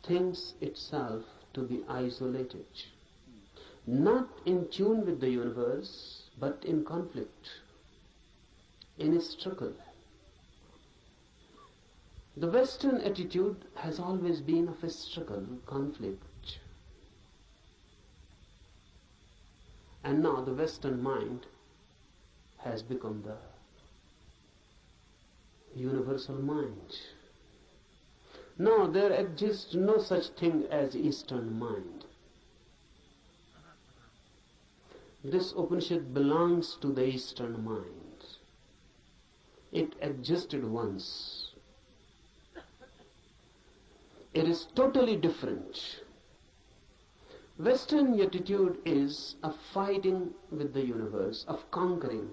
thinks itself to be isolated, not in tune with the universe, but in conflict, in a struggle. The Western attitude has always been of a struggle, conflict. And now the Western mind has become the universal mind. No, there exists no such thing as Eastern mind. This Upanishad belongs to the Eastern mind. It existed once. It is totally different. Western attitude is of fighting with the universe, of conquering.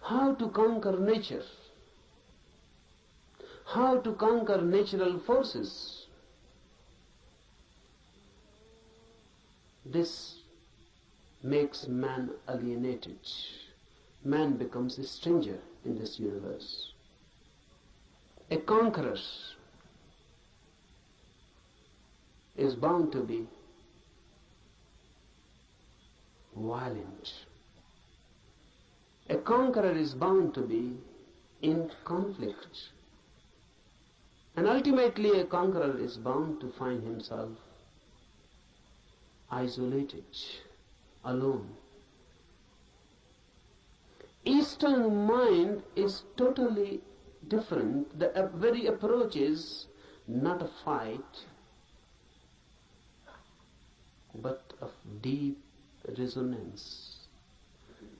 How to conquer nature? How to conquer natural forces? This makes man alienated. Man becomes a stranger in this universe. A conqueror is bound to be violent. A conqueror is bound to be in conflict. And ultimately a conqueror is bound to find himself isolated, alone. Eastern mind is totally different. The very approach is not a fight, but of deep resonance.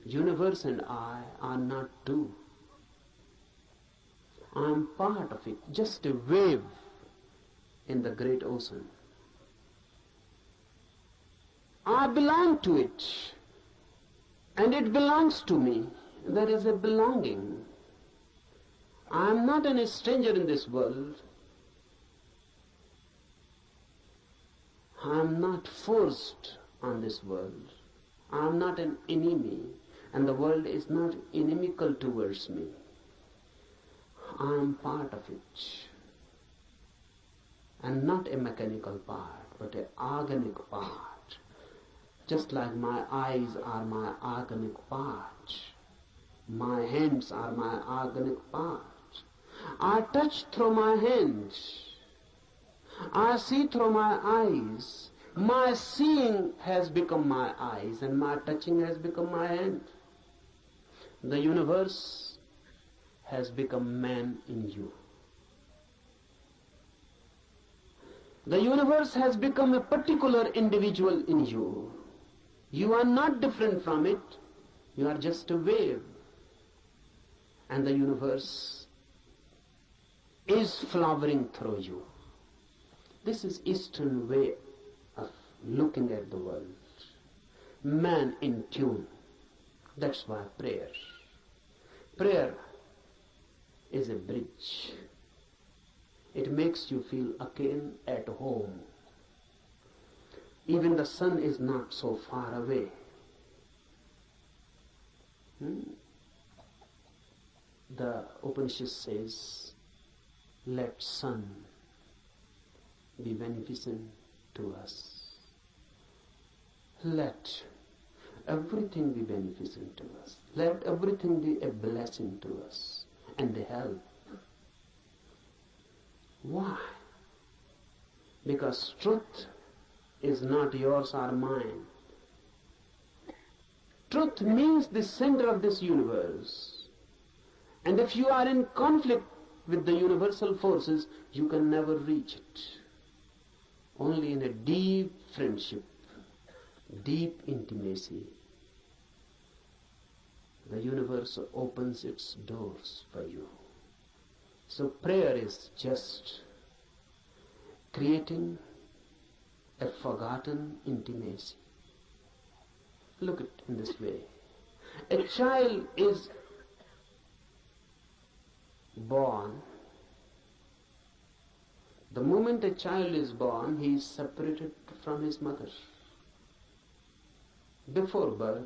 Universe and I are not two. I am part of it, just a wave in the great ocean. I belong to it, and it belongs to me. There is a belonging. I am not a stranger in this world. I am not forced on this world. I am not an enemy, and the world is not inimical towards me. I am part of it, and not a mechanical part, but an organic part. Just like my eyes are my organic part. My hands are my organic part. I touch through my hands. I see through my eyes. My seeing has become my eyes, and my touching has become my hand. The universe has become man in you. The universe has become a particular individual in you. You are not different from it. You are just a wave. And the universe is flowering through you. This is Eastern way of looking at the world. Man in tune. That's why prayer. Prayer is a bridge. It makes you feel again at home. Even the sun is not so far away. The Upanishad says, let sun be beneficent to us. Let everything be beneficent to us. Let everything be a blessing to us and a help. Why? Because truth is not yours or mine. Truth means the center of this universe. And if you are in conflict with the universal forces, you can never reach it. Only in a deep friendship, deep intimacy, the universe opens its doors for you. So prayer is just creating a forgotten intimacy. Look at it in this way. A child is born. The moment a child is born, he is separated from his mother. Before birth,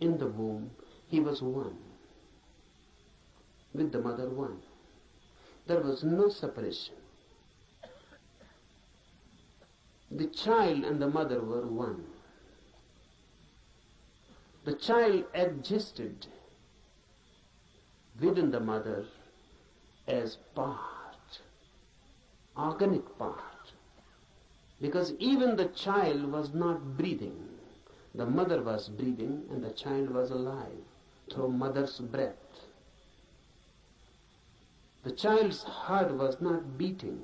in the womb, he was one. With the mother, one. There was no separation. The child and the mother were one. The child existed within the mother as part, organic part. Because even the child was not breathing. The mother was breathing and the child was alive through mother's breath. The child's heart was not beating.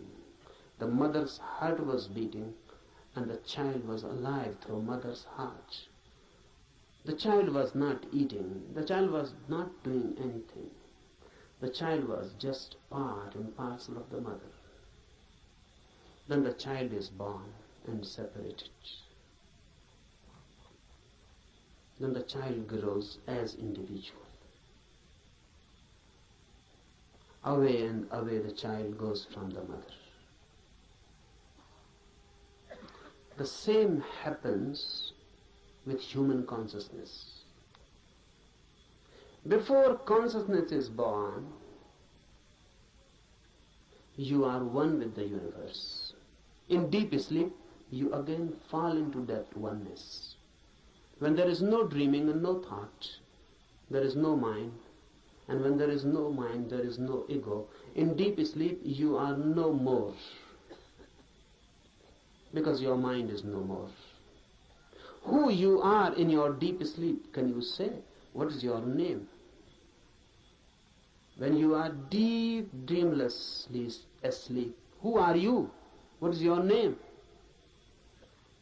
The mother's heart was beating and the child was alive through mother's heart. The child was not eating. The child was not doing anything. The child was just part and parcel of the mother. Then the child is born and separated. Then the child grows as individual. Away and away the child goes from the mother. The same happens with human consciousness. Before consciousness is born, you are one with the universe. In deep sleep, you again fall into that oneness. When there is no dreaming and no thought, there is no mind. And when there is no mind, there is no ego. In deep sleep, you are no more. Because your mind is no more. Who you are in your deep sleep, can you say? What is your name? When you are deep, dreamlessly asleep, who are you? What is your name?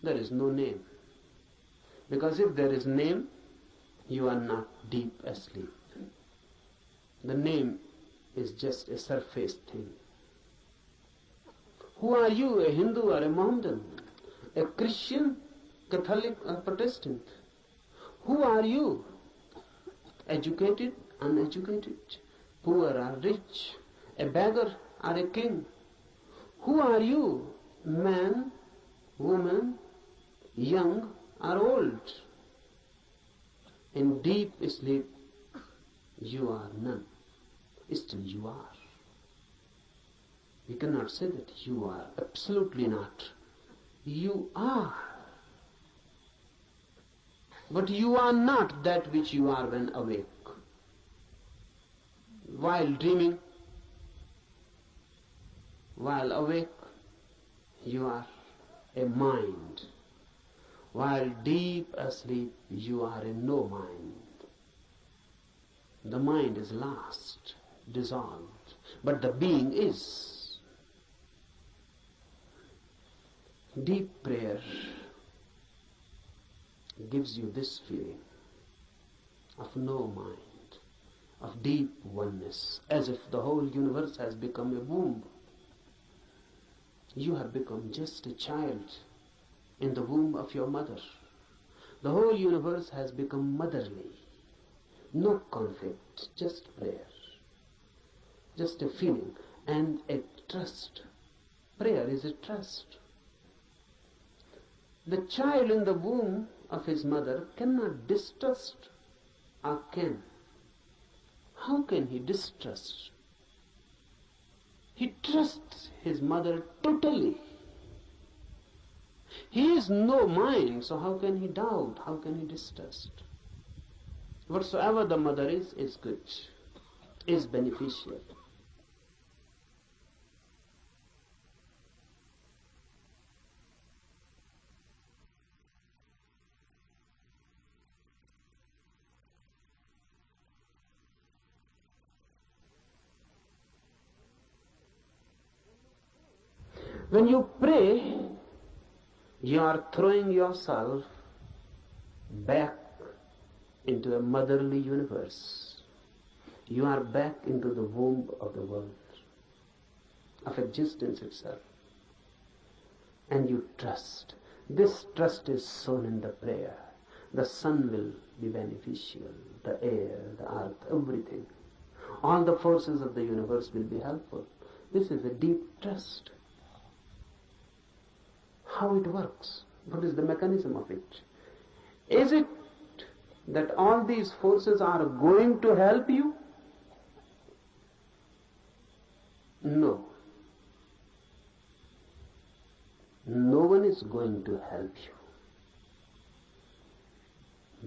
There is no name. Because if there is name, you are not deep asleep. The name is just a surface thing. Who are you, a Hindu or a Mohammedan? A Christian, Catholic or Protestant? Who are you? Educated, uneducated, poor or rich, a beggar or a king? Who are you? Man, woman, young or old? In deep sleep, you are none. Still you are. We cannot say that you are. Absolutely not. You are. But you are not that which you are when awake. While dreaming, while awake, you are a mind. While deep asleep, you are a no mind. The mind is lost, dissolved, but the being is. Deep prayer gives you this feeling of no mind, of deep oneness, as if the whole universe has become a womb. You have become just a child in the womb of your mother. The whole universe has become motherly. No conflict, just prayer, just a feeling and a trust. Prayer is a trust. The child in the womb of his mother cannot distrust, or can. How can he distrust? He trusts his mother totally. He is no mind, so how can he doubt? How can he distrust? Whatsoever the mother is good, is beneficial. When you pray, you are throwing yourself back into a motherly universe. You are back into the womb of the world, of existence itself. And you trust. This trust is sown in the prayer. The sun will be beneficial, the air, the earth, everything. All the forces of the universe will be helpful. This is a deep trust. How it works? What is the mechanism of it? Is it that all these forces are going to help you? No. No one is going to help you.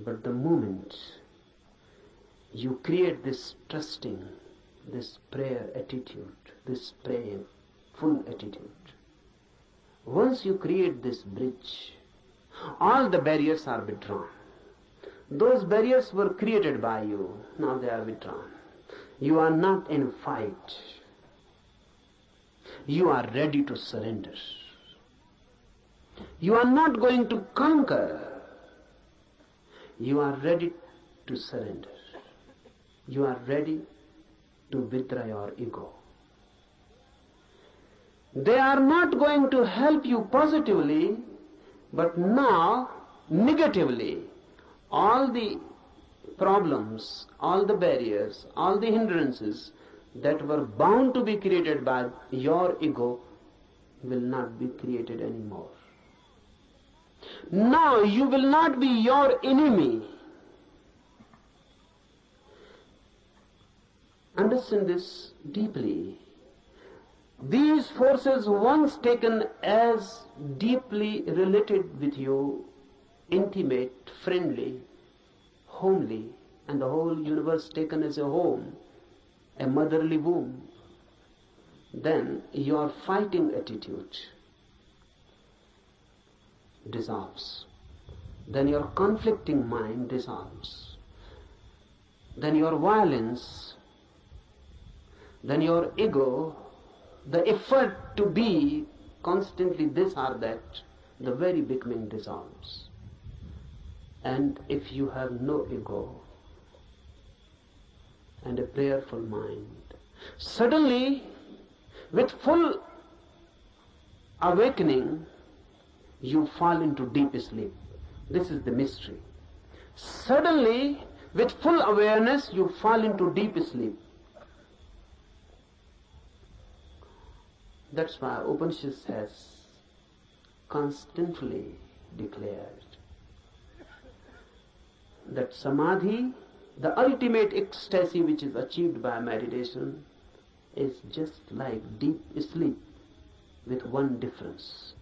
But the moment you create this trusting, this prayer attitude, this prayerful attitude, once you create this bridge, all the barriers are withdrawn. Those barriers were created by you, now they are withdrawn. You are not in fight. You are ready to surrender. You are not going to conquer. You are ready to surrender. You are ready to withdraw your ego. They are not going to help you positively, but now negatively. All the problems, all the barriers, all the hindrances that were bound to be created by your ego will not be created anymore. Now you will not be your enemy. Understand this deeply. These forces, once taken as deeply related with you, intimate, friendly, homely, and the whole universe taken as a home, a motherly womb, then your fighting attitude dissolves. Then your conflicting mind dissolves. Then your violence, then your ego, the effort to be constantly this or that, the very beginning dissolves. And if you have no ego and a prayerful mind, suddenly, with full awakening, you fall into deep sleep. This is the mystery. Suddenly, with full awareness, you fall into deep sleep. That's why Upanishad has constantly declared that samadhi, the ultimate ecstasy which is achieved by meditation, is just like deep sleep with one difference.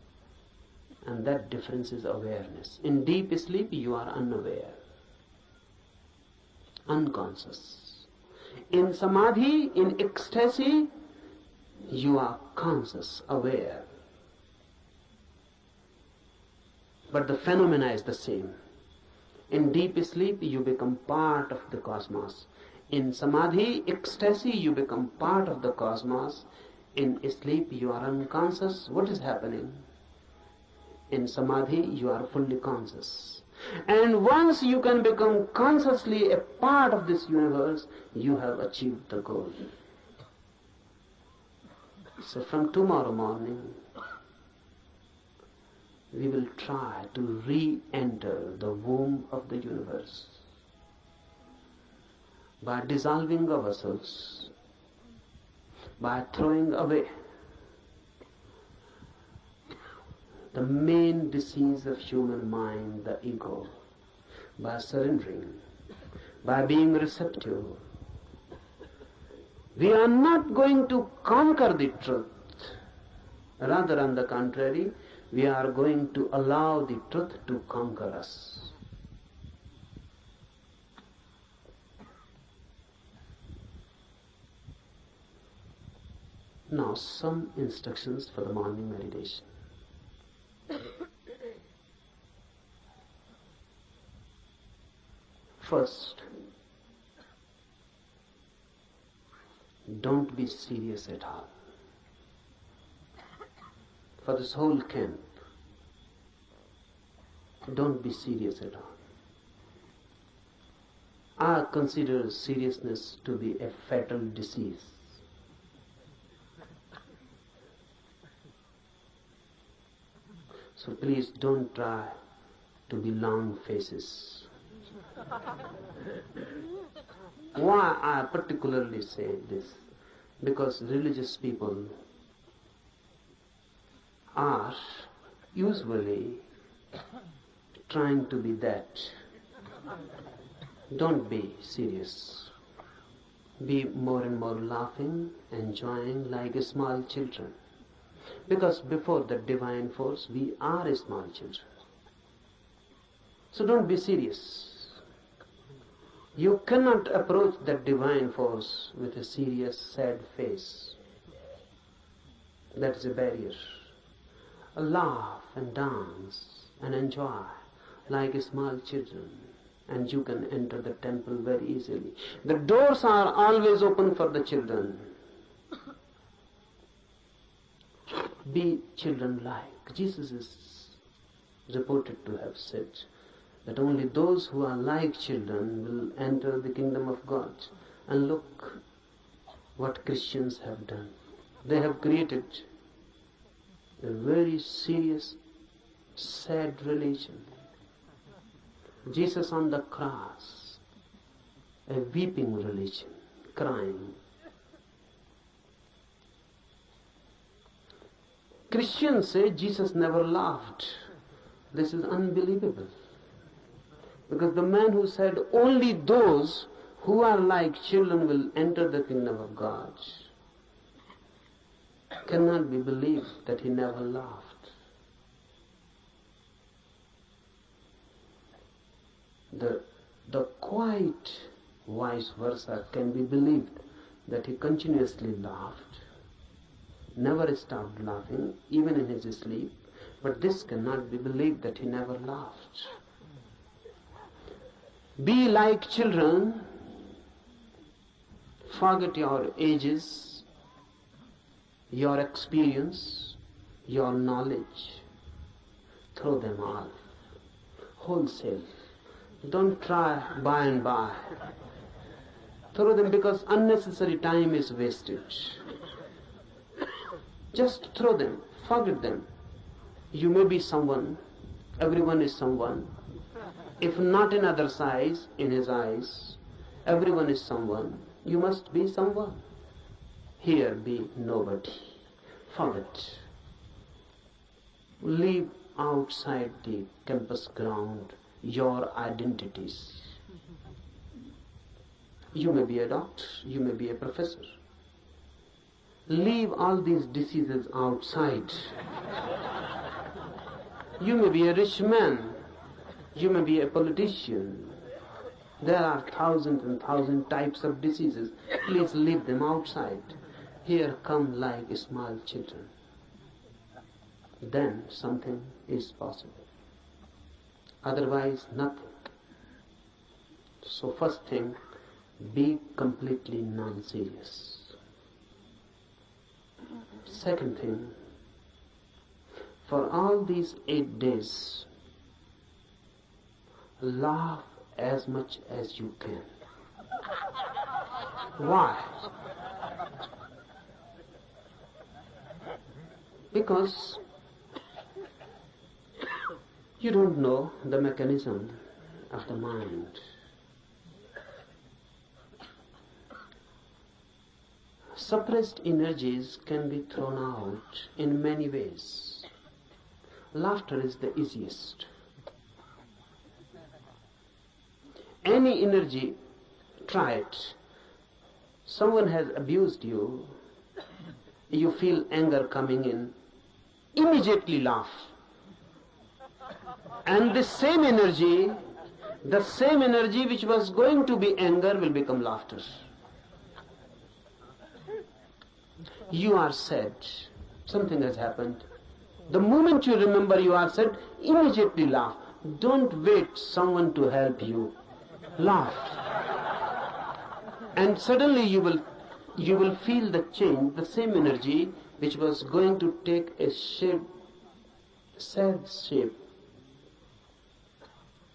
And that difference is awareness. In deep sleep you are unaware, unconscious. In samadhi, in ecstasy, you are conscious, aware. But the phenomena is the same. In deep sleep, you become part of the cosmos. In samadhi, ecstasy, you become part of the cosmos. In sleep, you are unconscious. What is happening? In samadhi, you are fully conscious. And once you can become consciously a part of this universe, you have achieved the goal. So from tomorrow morning, we will try to re-enter the womb of the universe by dissolving ourselves, by throwing away the main disease of human mind, the ego, by surrendering, by being receptive. We are not going to conquer the truth. Rather, on the contrary, we are going to allow the truth to conquer us. Now, some instructions for the morning meditation. First, don't be serious at all. For this whole camp, don't be serious at all. I consider seriousness to be a fatal disease. So please don't try to be long faces. Why I particularly say this? Because religious people are usually trying to be that. Don't be serious. Be more and more laughing, enjoying like small children. Because before the divine force, we are small children. So don't be serious. You cannot approach that divine force with a serious, sad face. That's a barrier. Laugh and dance and enjoy like small children, and you can enter the temple very easily. The doors are always open for the children. Be children-like. Jesus is reported to have said that only those who are like children will enter the kingdom of God. And look what Christians have done. They have created a very serious, sad religion. Jesus on the cross, a weeping religion, crying. Christians say Jesus never laughed. This is unbelievable. Because the man who said only those who are like children will enter the kingdom of God cannot be believed that he never laughed. The quite vice versa can be believed, that he continuously laughed, never stopped laughing, even in his sleep, but this cannot be believed that he never laughed. Be like children, forget your ages, your experience, your knowledge, throw them all, wholesale. Don't try by and by. Throw them, because unnecessary time is wasted. Just throw them, forget them. You may be someone, everyone is someone. If not in other eyes, in his eyes, everyone is someone. You must be someone. Here be nobody. Forget. Leave outside the campus ground your identities. You may be a doctor, you may be a professor. Leave all these diseases outside. You may be a rich man, you may be a politician, There are thousands and thousands types of diseases. Please leave them outside. Here come like small children. Then something is possible. Otherwise, nothing. So first thing, be completely non-serious. Second thing, for all these 8 days, laugh as much as you can. Why? Because you don't know the mechanism of the mind. Suppressed energies can be thrown out in many ways. Laughter is the easiest. Any energy, try it. Someone has abused you, you feel anger coming in, immediately laugh. And the same energy which was going to be anger will become laughter. You are sad, something has happened. The moment you remember you are sad, immediately laugh. Don't wait someone to help you. Laugh. And suddenly you will feel the change, the same energy which was going to take a shape, sad shape,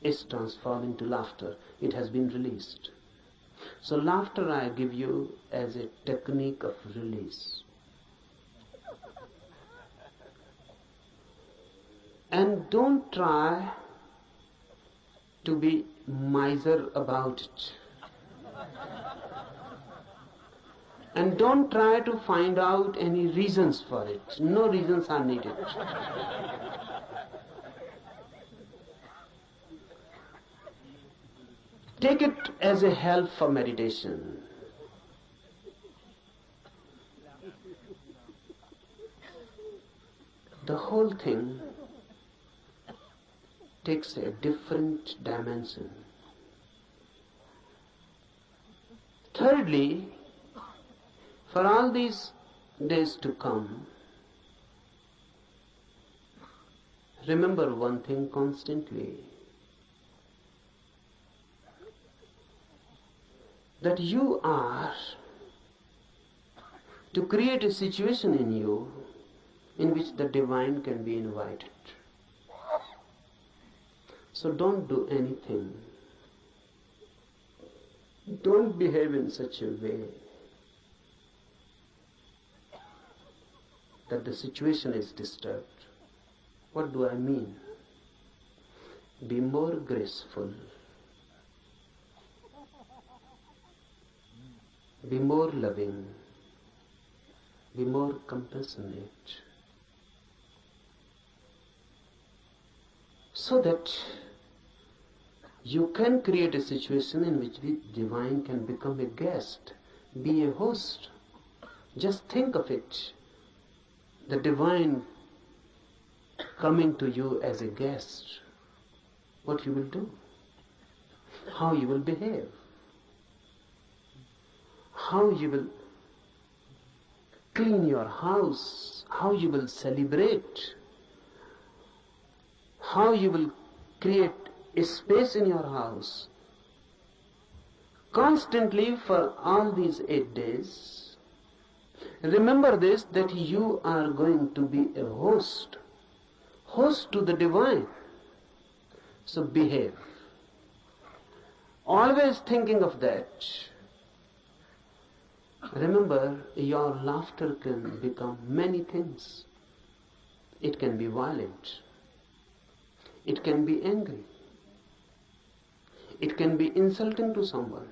is transformed into laughter. It has been released. So laughter I give you as a technique of release. And don't try to be miser about it. And don't try to find out any reasons for it. No reasons are needed. Take it as a help for meditation. The whole thing takes a different dimension. Thirdly, for all these days to come, remember one thing constantly, that you are to create a situation in you in which the divine can be invited. So don't do anything. Don't behave in such a way that the situation is disturbed. What do I mean? Be more graceful. Be more loving. Be more compassionate. So that you can create a situation in which the divine can become a guest, be a host. Just think of it. The divine coming to you as a guest. What you will do? How you will behave? How you will clean your house? How you will celebrate? How you will create a space in your house? Constantly for all these 8 days, remember this, that you are going to be a host to the divine. So behave. Always thinking of that. Remember, your laughter can become many things. It can be violent. It can be angry. It can be insulting to someone.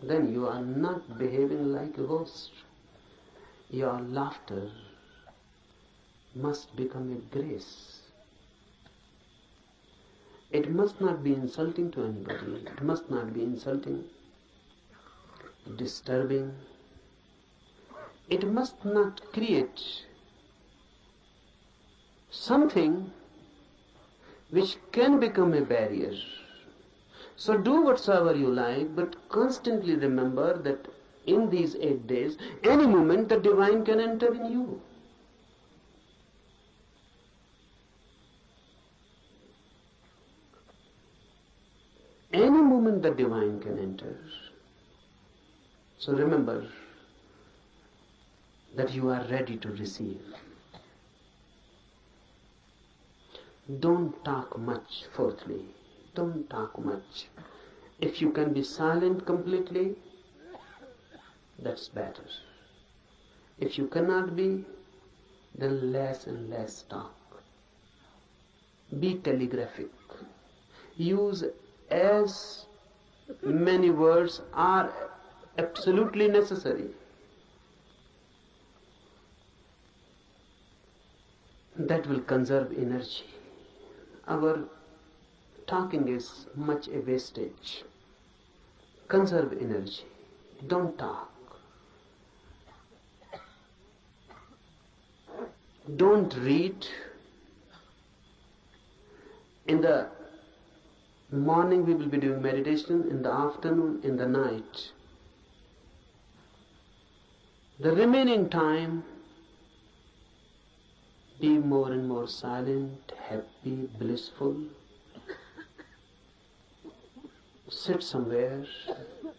Then you are not behaving like a host. Your laughter must become a grace. It must not be insulting to anybody. It must not be insulting, disturbing. It must not create something which can become a barrier. So do whatsoever you like, but constantly remember that in these 8 days, any moment the divine can enter in you. Any moment the divine can enter. So remember that you are ready to receive. Don't talk much, fourthly. Don't talk much. If you can be silent completely, that's better. If you cannot be, then less and less talk. Be telegraphic. Use as many words are absolutely necessary. That will conserve energy. Our talking is much a wastage. Conserve energy. Don't talk. Don't read. In the morning we will be doing meditation, in the afternoon, in the night. The remaining time, be more and more silent, happy, blissful. Sit somewhere,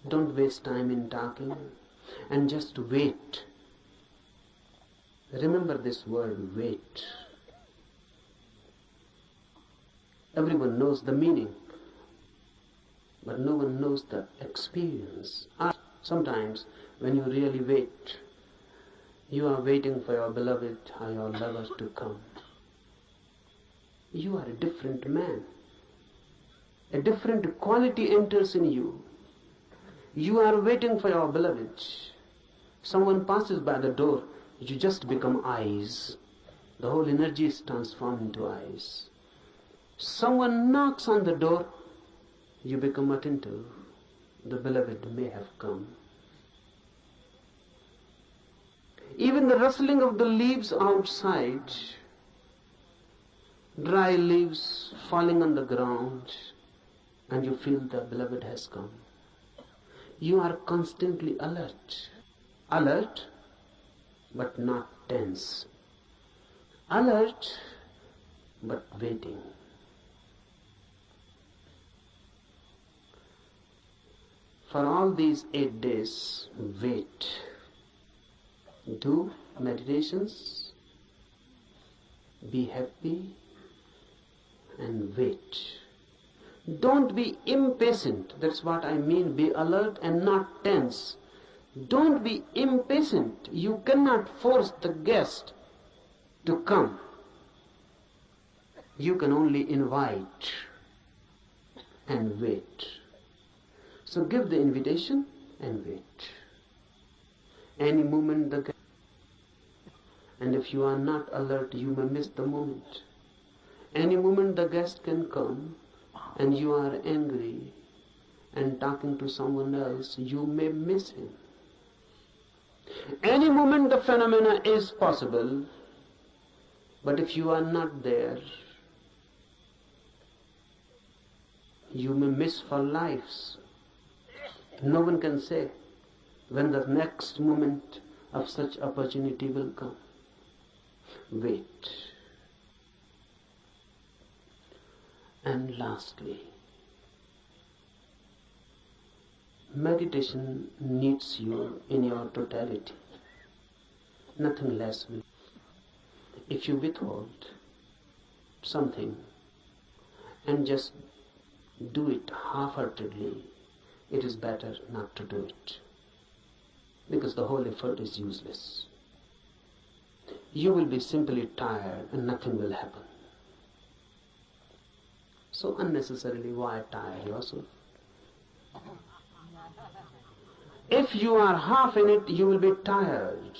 don't waste time in talking, and just wait. Remember this word, wait. Everyone knows the meaning, but no one knows the experience. Sometimes when you really wait, you are waiting for your beloved or your lover to come. You are a different man. A different quality enters in you. You are waiting for your beloved. Someone passes by the door, you just become eyes. The whole energy is transformed into eyes. Someone knocks on the door, you become attentive. The beloved may have come. Even the rustling of the leaves outside, dry leaves falling on the ground, and you feel the beloved has come. You are constantly alert. Alert, but not tense. Alert, but waiting. For all these 8 days, wait. Do meditations, be happy, and wait. Don't be impatient. That's what I mean. Be alert and not tense. Don't be impatient. You cannot force the guest to come. You can only invite and wait. So give the invitation and wait. Any moment the guest, and if you are not alert, you may miss the moment. Any moment the guest can come, and you are angry and talking to someone else, you may miss him. Any moment the phenomena is possible, but if you are not there, you may miss for lives. No one can say when the next moment of such opportunity will come. Wait. And lastly, meditation needs you in your totality, nothing less. If you withhold something and just do it half-heartedly, it is better not to do it, because the whole effort is useless. You will be simply tired and nothing will happen. So unnecessarily, why tire yourself? If you are half in it, you will be tired.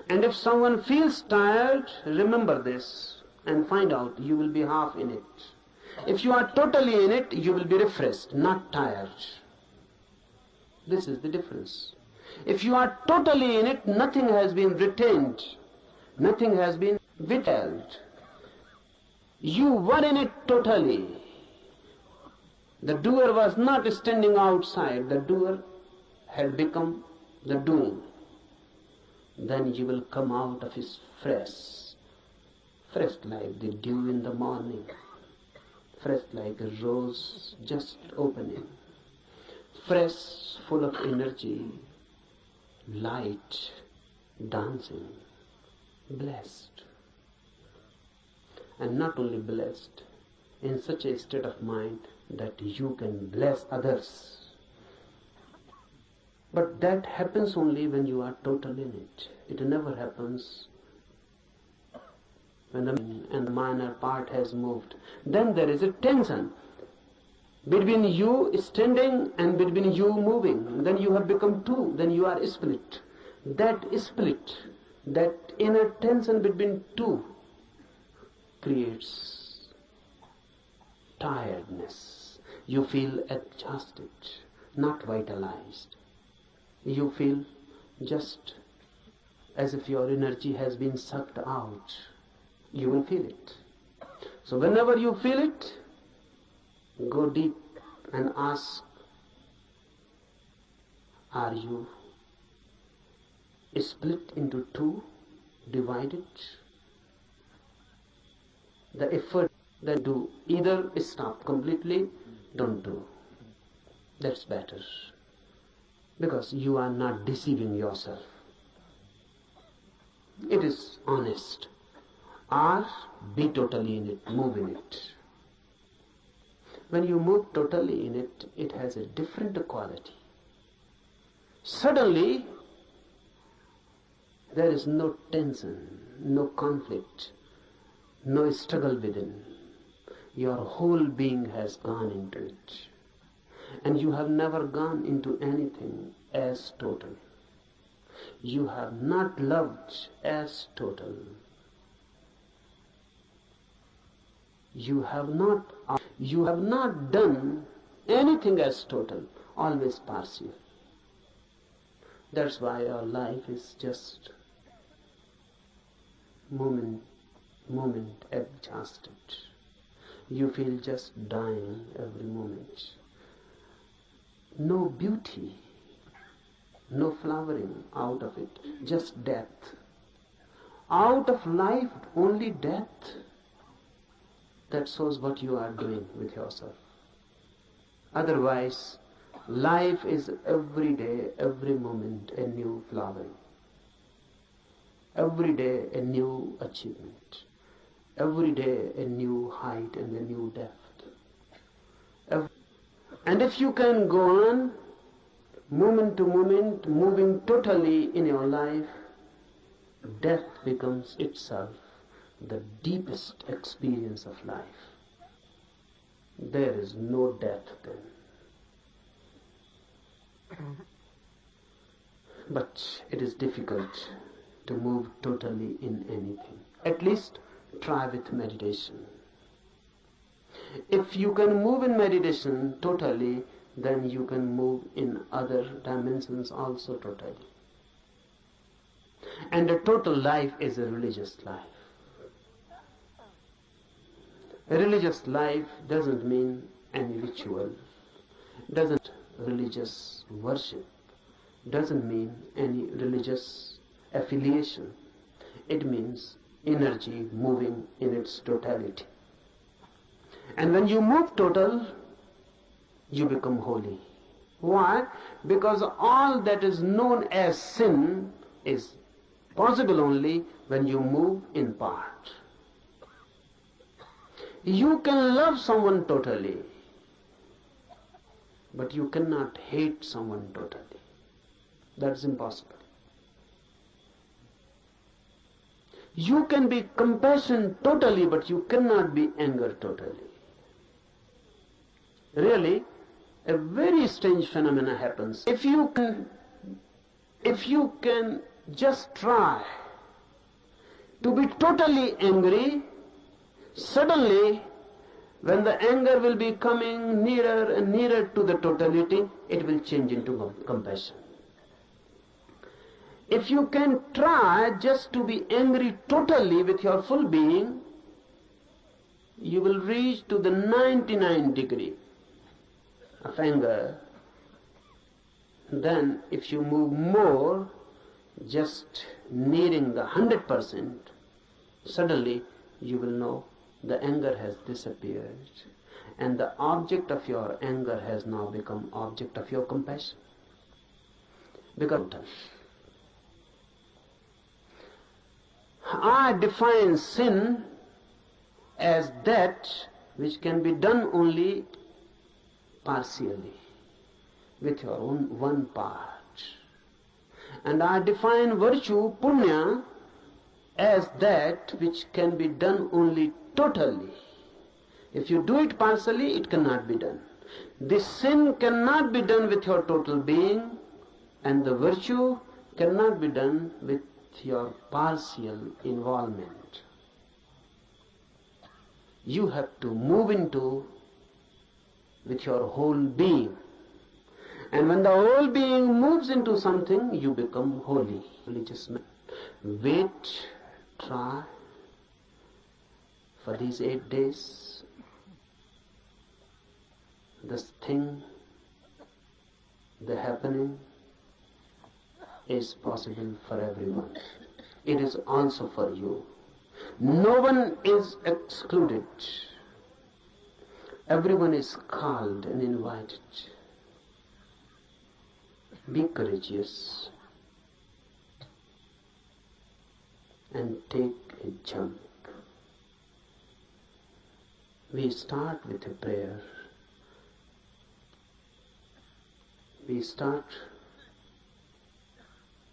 And if someone feels tired, remember this and find out you will be half in it. If you are totally in it, you will be refreshed, not tired. This is the difference. If you are totally in it, nothing has been retained, nothing has been withheld. You were in it totally. The doer was not standing outside, the doer had become the doing. Then you will come out of his fresh like the dew in the morning, fresh like a rose just opening, fresh, full of energy, light, dancing, blessed. And not only blessed, in such a state of mind that you can bless others. But that happens only when you are total in it. It never happens when the minor part has moved. Then there is a tension between you standing and between you moving. Then you have become two. Then you are split. That split, that inner tension between two creates tiredness. You feel exhausted, not vitalized. You feel just as if your energy has been sucked out. You will feel it. So whenever you feel it, go deep and ask, are you split into two, divided? The effort that do, either stop completely, don't do. That's better. Because you are not deceiving yourself. It is honest. Or be totally in it, move in it. When you move totally in it, it has a different quality. Suddenly, there is no tension, no conflict, no struggle within. Your whole being has gone into it. And you have never gone into anything as total. You have not loved as total. You have not done anything as total, always partial. That's why our life is just moment exhausted. You feel just dying every moment. No beauty, no flowering out of it, just death. Out of life, only death. That shows what you are doing with yourself. Otherwise, life is every day, every moment a new flowering. Every day a new achievement. Every day a new height and a new depth. And if you can go on, moment to moment, moving totally in your life, death becomes itself the deepest experience of life. There is no death then. But it is difficult to move totally in anything. At least try with meditation. If you can move in meditation totally, then you can move in other dimensions also totally. And a total life is a religious life. A religious life doesn't mean any ritual, doesn't religious worship, doesn't mean any religious affiliation. It means energy moving in its totality. And when you move total, you become holy. Why? Because all that is known as sin is possible only when you move in part. You can love someone totally, but you cannot hate someone totally. That's impossible. You can be compassion totally, but you cannot be anger totally. Really, a very strange phenomena happens. If you can just try to be totally angry, suddenly when the anger will be coming nearer and nearer to the totality, it will change into compassion. If you can try just to be angry totally with your full being, you will reach to the 99 degree. of anger, then if you move more, just nearing the 100%, suddenly you will know the anger has disappeared, and the object of your anger has now become object of your compassion. Because I define sin as that which can be done only partially, with your own one part. And I define virtue, punya, as that which can be done only totally. If you do it partially, it cannot be done. This sin cannot be done with your total being, and the virtue cannot be done with your partial involvement. You have to move into with your whole being. And when the whole being moves into something, you become holy. Religious man. Wait, try for these 8 days. This thing, the happening, is possible for everyone. It is also for you. No one is excluded. Everyone is called and invited. Be courageous and take a jump. We start with a prayer. We start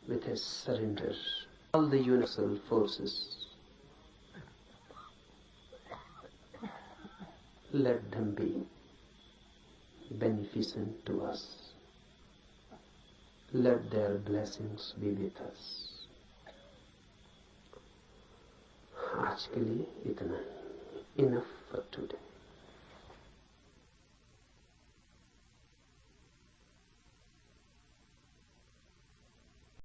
with a surrender. All the universal forces, let them be beneficent to us. Let their blessings be with us. आज के लिए इतना ही. Enough for today.